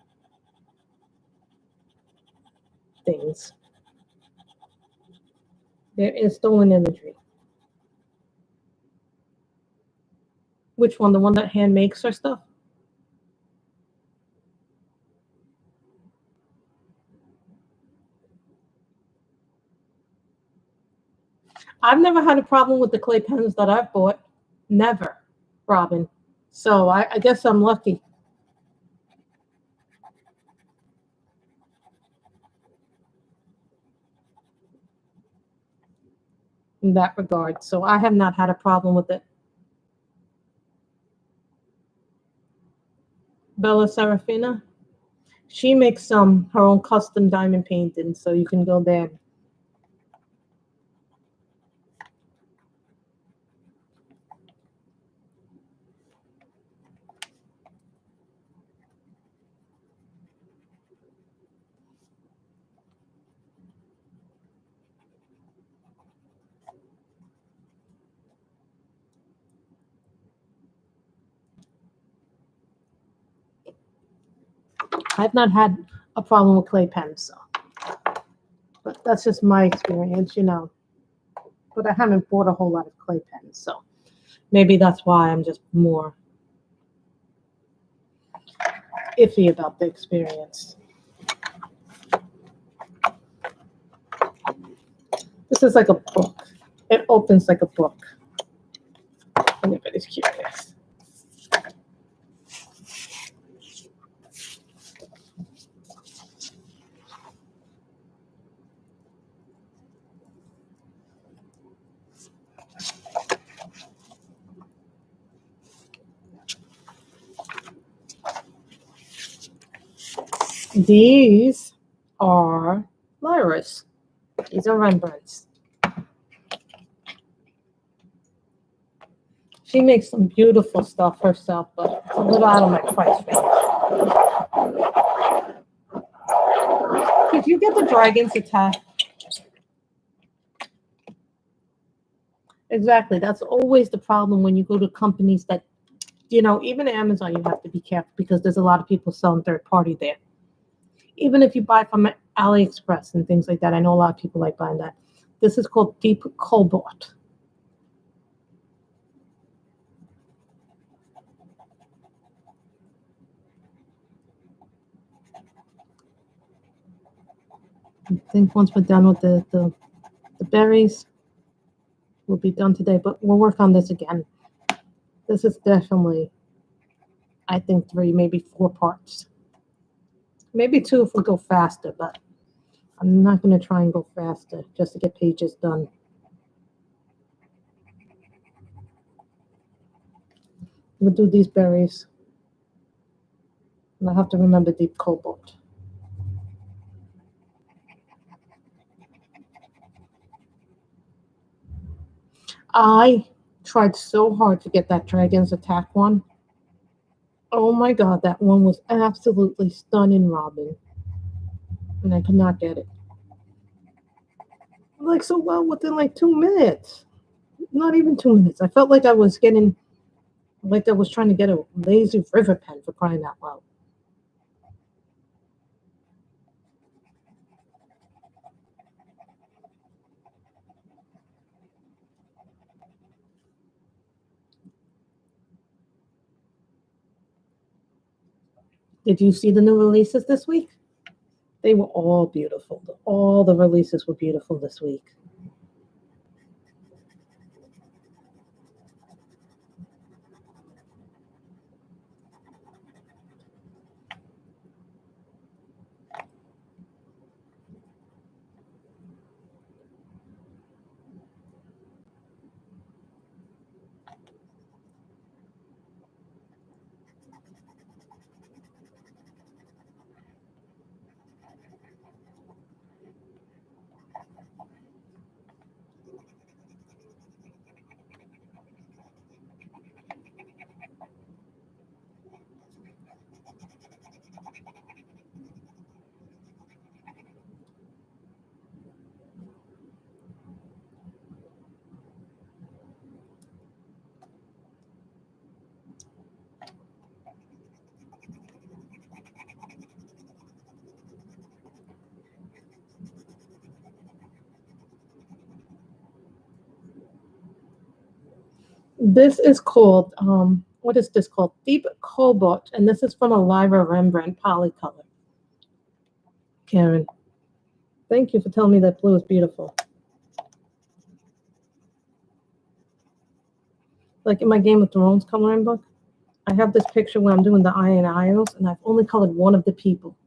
things. There is stolen imagery. Which one? The one that hand makes her stuff? I've never had a problem with the clay pens that I've bought. Never, Robin. So I guess I'm lucky. in that regard. So I have not had a problem with it. Bella Serafina, she makes her own custom diamond paintings, so you can go there. I've not had a problem with clay pens, so. But that's just my experience, you know. But I haven't bought a whole lot of clay pens, so maybe that's why I'm just more iffy about the experience. This is like a book. It opens like a book. Anybody's curious. These are Lyra's. These are Rembrandt's. She makes some beautiful stuff herself, but it's a little out of my price range. Did you get the Dragon's Attack? Exactly. That's always the problem when you go to companies that, you know, even Amazon, you have to be careful because there's a lot of people selling third party there. Even if you buy from AliExpress and things like that, I know a lot of people like buying that. This is called Deep Cobalt. I think once we're done with the berries, we'll be done today, but we'll work on this again. This is definitely, I think, 3, maybe 4 parts. Maybe 2 if we go faster, but I'm not going to try and go faster just to get pages done. We'll do these berries. And I have to remember Deep Cobalt. I tried so hard to get that Dragon's Attack one. Oh my God, that one was absolutely stunning, Robin. And I could not get it. Like so well within like 2 minutes. Not even 2 minutes. I felt like I was getting, like I was trying to get a lazy river pen for crying out loud. Did you see the new releases this week? They were all beautiful. All the releases were beautiful this week. This is called, what is this called? Deep Cobalt, and this is from a Lyra Rembrandt Polycolor. Karen, thank you for telling me that blue is beautiful. Like in my Game of Thrones coloring book, I have this picture where I'm doing the Iron Isles, and I've only colored one of the people.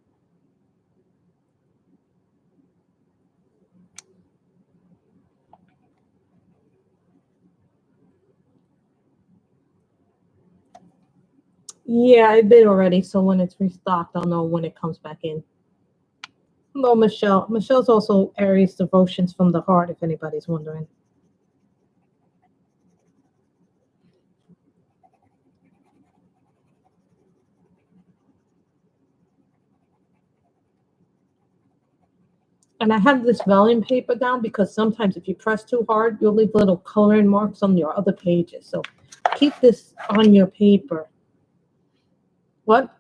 Yeah, I bid already, so when it's restocked, I'll know when it comes back in. Hello, Michelle. Michelle's also Aries Devotions from the Heart, if anybody's wondering. And I have this vellum paper down because sometimes if you press too hard, you'll leave little coloring marks on your other pages. So keep this on your paper. What?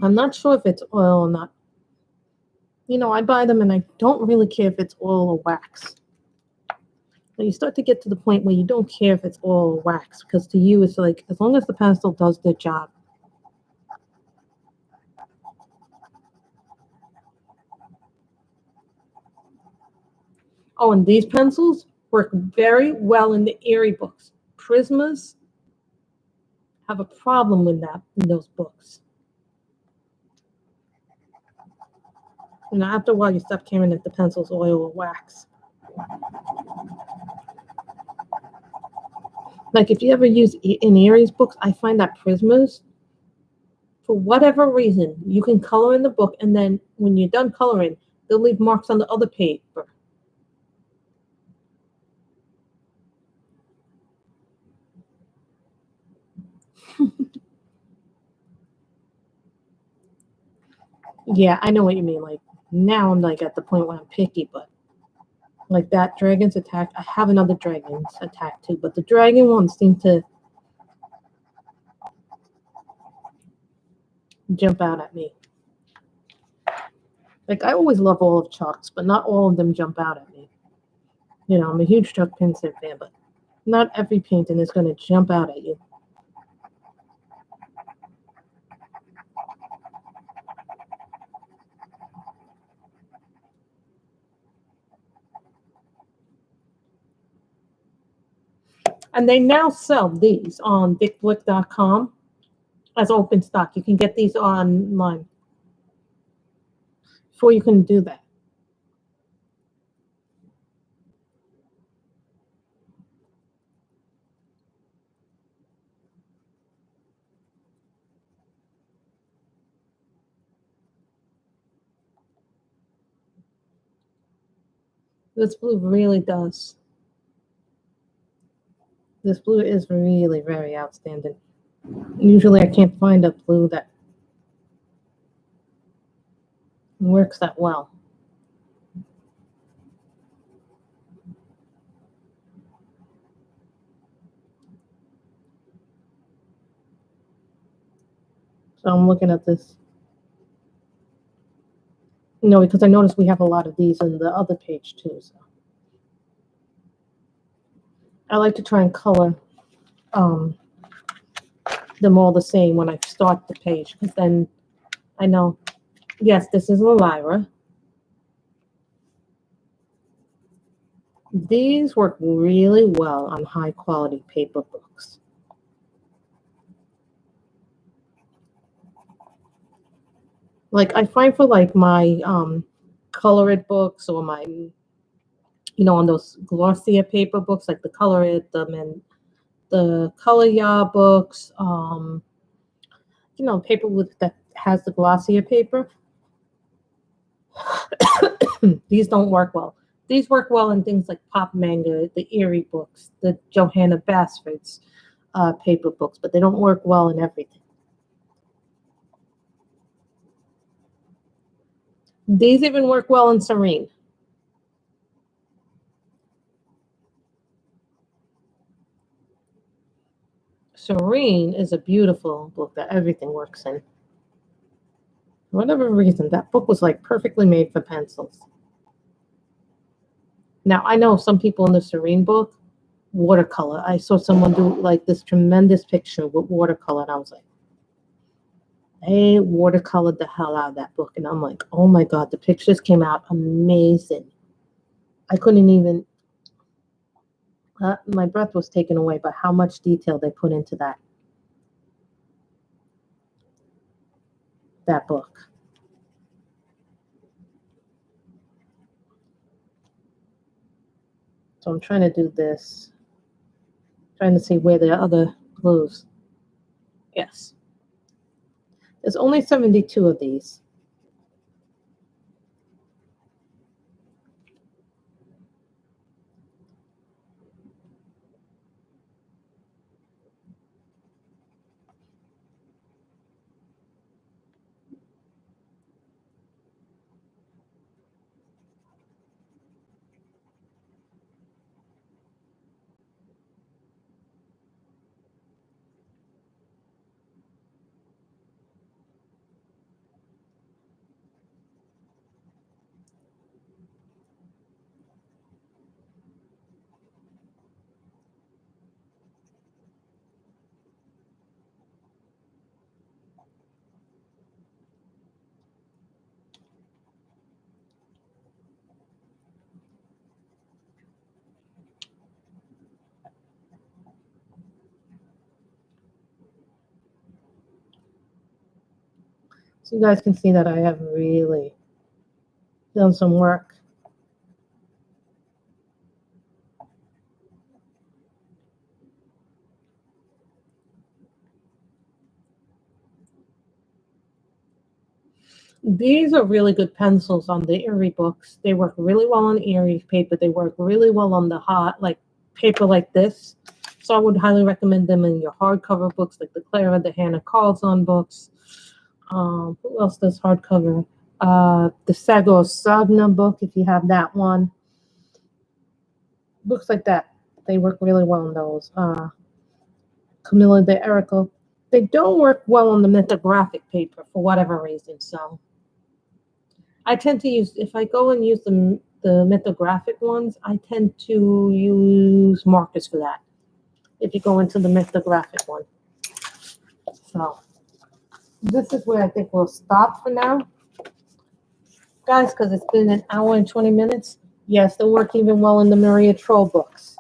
I'm not sure if it's oil or not. You know, I buy them and I don't really care if it's oil or wax. But you start to get to the point where you don't care if it's oil or wax because to you it's like as long as the pencil does the job. Oh, and these pencils work very well in the Erie books. Prismas have a problem with that in those books. And after a while, you stop caring if the pencil's oil or wax. Like if you ever use in Erie's books, I find that Prismas, for whatever reason, you can color in the book, and then when you're done coloring, they'll leave marks on the other paper. Yeah, I know what you mean. Like now I'm like at the point where I'm picky, but like that dragon's attack, I have another dragon's attack too, but the dragon ones seem to jump out at me. Like I always love all of Chalk's, but not all of them jump out at me. You know, I'm a huge Chuck Pinson fan, but not every painting is going to jump out at you. And they now sell these on dickblick.com as open stock. You can get these online. Before you can do that. This blue really does. This blue is really very outstanding. Usually I can't find a blue that works that well. So I'm looking at this. No, because I noticed we have a lot of these in the other page too. So I like to try and color them all the same when I start the page, because then I know, yes, this is a Lyra. These work really well on high quality paper books. Like I find for like my Color It books or my, you know, on those glossier paper books like the Color It, and the Color Ya books, you know, paper with that has the glossier paper. These don't work well. These work well in things like pop manga, the Erie books, the Johanna Basford's paper books, but they don't work well in everything. These even work well in Serene. Serene is a beautiful book that everything works in. For whatever reason, that book was like perfectly made for pencils. Now, I know some people in the Serene book, watercolor. I saw someone do like this tremendous picture with watercolor, and I was like, they watercolored the hell out of that book. And I'm like, oh my God, the pictures came out amazing. I couldn't even, my breath was taken away by how much detail they put into that book. So I'm trying to do this, trying to see where the other blues. Yes. There's only 72 of these. So you guys can see that I have really done some work. These are really good pencils on the Erie books. They work really well on Erie paper. They work really well on the hot, like paper like this. So I would highly recommend them in your hardcover books, like the Clara, the Hannah Carlson books. Who else does hardcover? The Sago Sagna book, if you have that one. Books like that, they work really well on those. Camilla de Erico. They don't work well on the mythographic paper for whatever reason. So I tend to use, if I go and use the mythographic ones, I tend to use markers for that. If you go into the mythographic one. So this is where I think we'll stop for now. Guys, because it's been an hour and 20 minutes. Yes, they work even well in the Maria Troll books.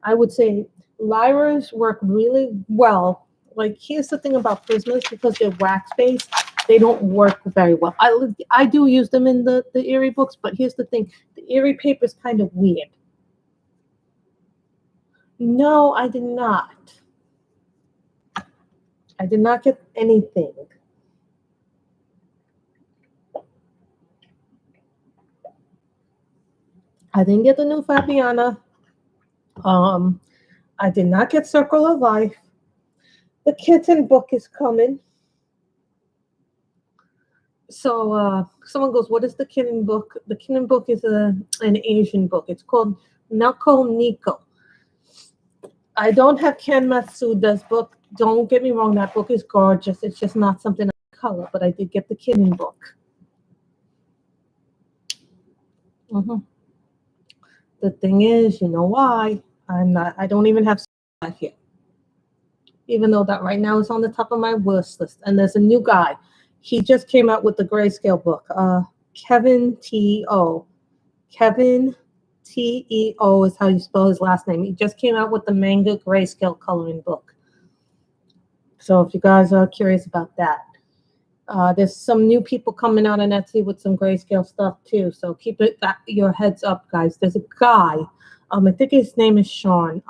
I would say Lyra's work really well. Like, here's the thing about Prismas, because they're wax-based, they don't work very well. I do use them in the Erie books, but here's the thing. The Erie paper is kind of weird. No, I did not. I did not get anything. I didn't get the new Fabiana. I did not get Circle of Life. The kitten book is coming. So someone goes, what is the kitten book? The kitten book is an Asian book. It's called Nako Nico. I don't have Ken Matsuda's book. Don't get me wrong, that book is gorgeous. It's just not something I color, but I did get the kitten book. The thing is, you know why? I don't even have life yet. Even though that right now is on the top of my wish list. And there's a new guy. He just came out with the grayscale book. Kevin T.O. Kevin T.E.O. is how you spell his last name. He just came out with the manga grayscale coloring book. So if you guys are curious about that. There's some new people coming out on Etsy with some grayscale stuff too. So keep your heads up, guys. There's a guy. I think his name is Sean.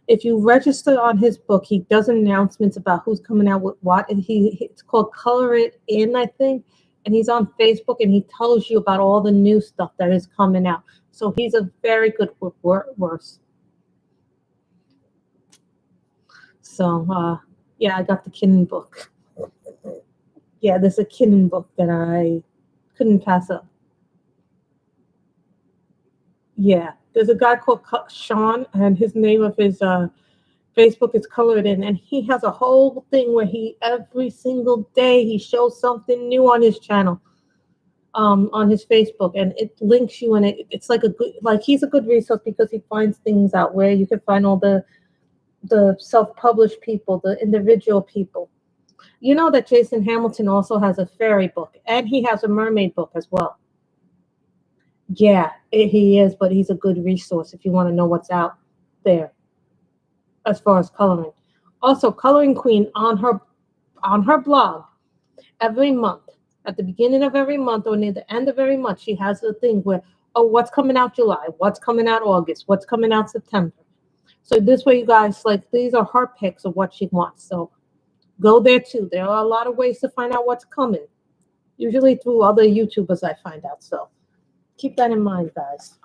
If you register on his book, he does announcements about who's coming out with what, and it's called Color It In, I think. And he's on Facebook, and he tells you about all the new stuff that is coming out. So he's a very good worse. So yeah, I got the kitten book. Yeah, there's a kitten book that I couldn't pass up. Yeah, there's a guy called Sean, and his name of his Facebook is Colored In, and he has a whole thing where every single day he shows something new on his channel, on his Facebook, and it links you, and it's like he's a good resource because he finds things out where you can find all the self-published people, the individual people. You know that Jason Hamilton also has a fairy book, and he has a mermaid book as well. Yeah, he is, but he's a good resource if you want to know what's out there as far as coloring. Also, Coloring Queen on her blog every month, at the beginning of every month or near the end of every month, she has a thing where, what's coming out July, what's coming out August, what's coming out September. So this way, you guys, like, these are her picks of what she wants. So Go there too. There are a lot of ways to find out what's coming. Usually through other YouTubers I find out. So keep that in mind, guys.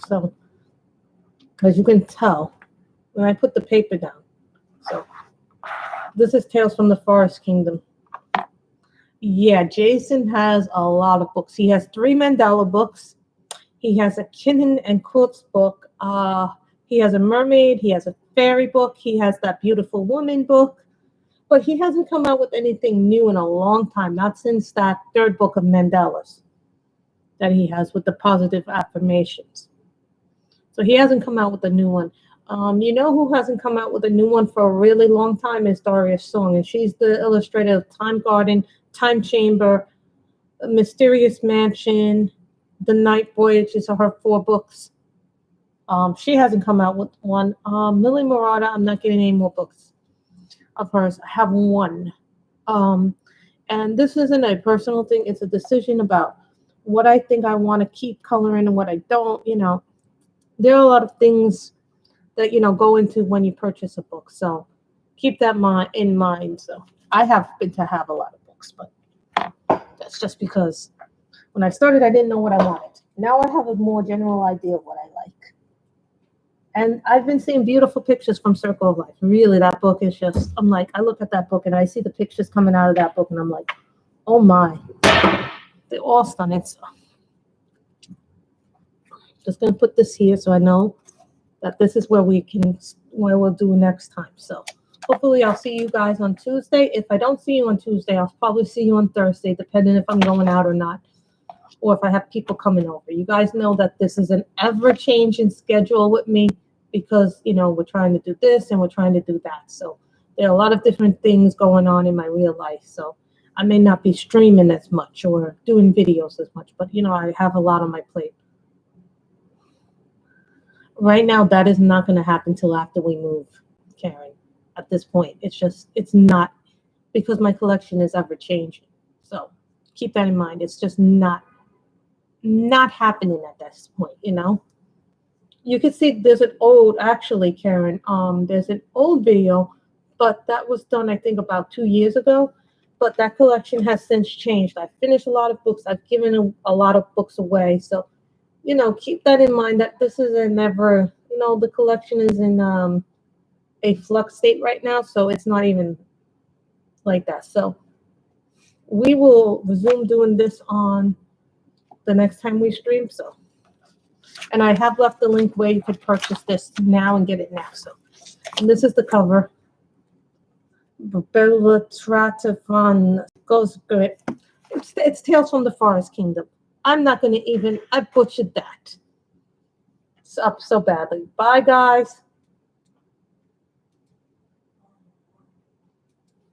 So, as you can tell, when I put the paper down. So, this is Tales from the Forest Kingdom. Yeah, Jason has a lot of books. He has 3 Mandela books. He has a Kitten and Quilts book. He has a mermaid. He has a fairy book. He has that Beautiful Woman book. But he hasn't come out with anything new in a long time. Not since that 3rd book of Mandalas that he has with the positive affirmations. So he hasn't come out with a new one. You know who hasn't come out with a new one for a really long time is Daria Song, and she's the illustrator of Time Garden, Time Chamber, Mysterious Mansion, The Night Voyages are her 4 books. She hasn't come out with one. Millie Murata, I'm not getting any more books of hers. I have 1. And this isn't a personal thing. It's a decision about what I think I want to keep coloring and what I don't. There are a lot of things that, go into when you purchase a book. So keep that in mind. So I happen to have a lot of books, but that's just because when I started, I didn't know what I wanted. Now I have a more general idea of what I like. And I've been seeing beautiful pictures from Circle of Life. Really, that book is just, I'm like, I look at that book and I see the pictures coming out of that book and I'm like, oh my, they're all stunning. So just going to put this here so I know that this is where we'll do next time. So hopefully I'll see you guys on Tuesday. If I don't see you on Tuesday, I'll probably see you on Thursday, depending if I'm going out or not, or if I have people coming over. You guys know that this is an ever-changing schedule with me because, we're trying to do this and we're trying to do that. So there are a lot of different things going on in my real life. So I may not be streaming as much or doing videos as much, but, I have a lot on my plate. Right now, that is not going to happen till after we move, Karen. At this point, it's not, because my collection is ever changing. So keep that in mind. It's just not happening at this point. You can see there's an old, actually, Karen. There's an old video, but that was done, I think, about 2 years ago. But that collection has since changed. I've finished a lot of books. I've given a lot of books away. So keep that in mind that this is a never, the collection is in a flux state right now, so it's not even like that. So we will resume doing this on the next time we stream. So, and I have left the link where you could purchase this now and get it now. So, and this is the cover. Bella Tratafon goes good. It's Tales from the Forest Kingdom. I'm not going to I butchered that. It's up so badly. Bye, guys.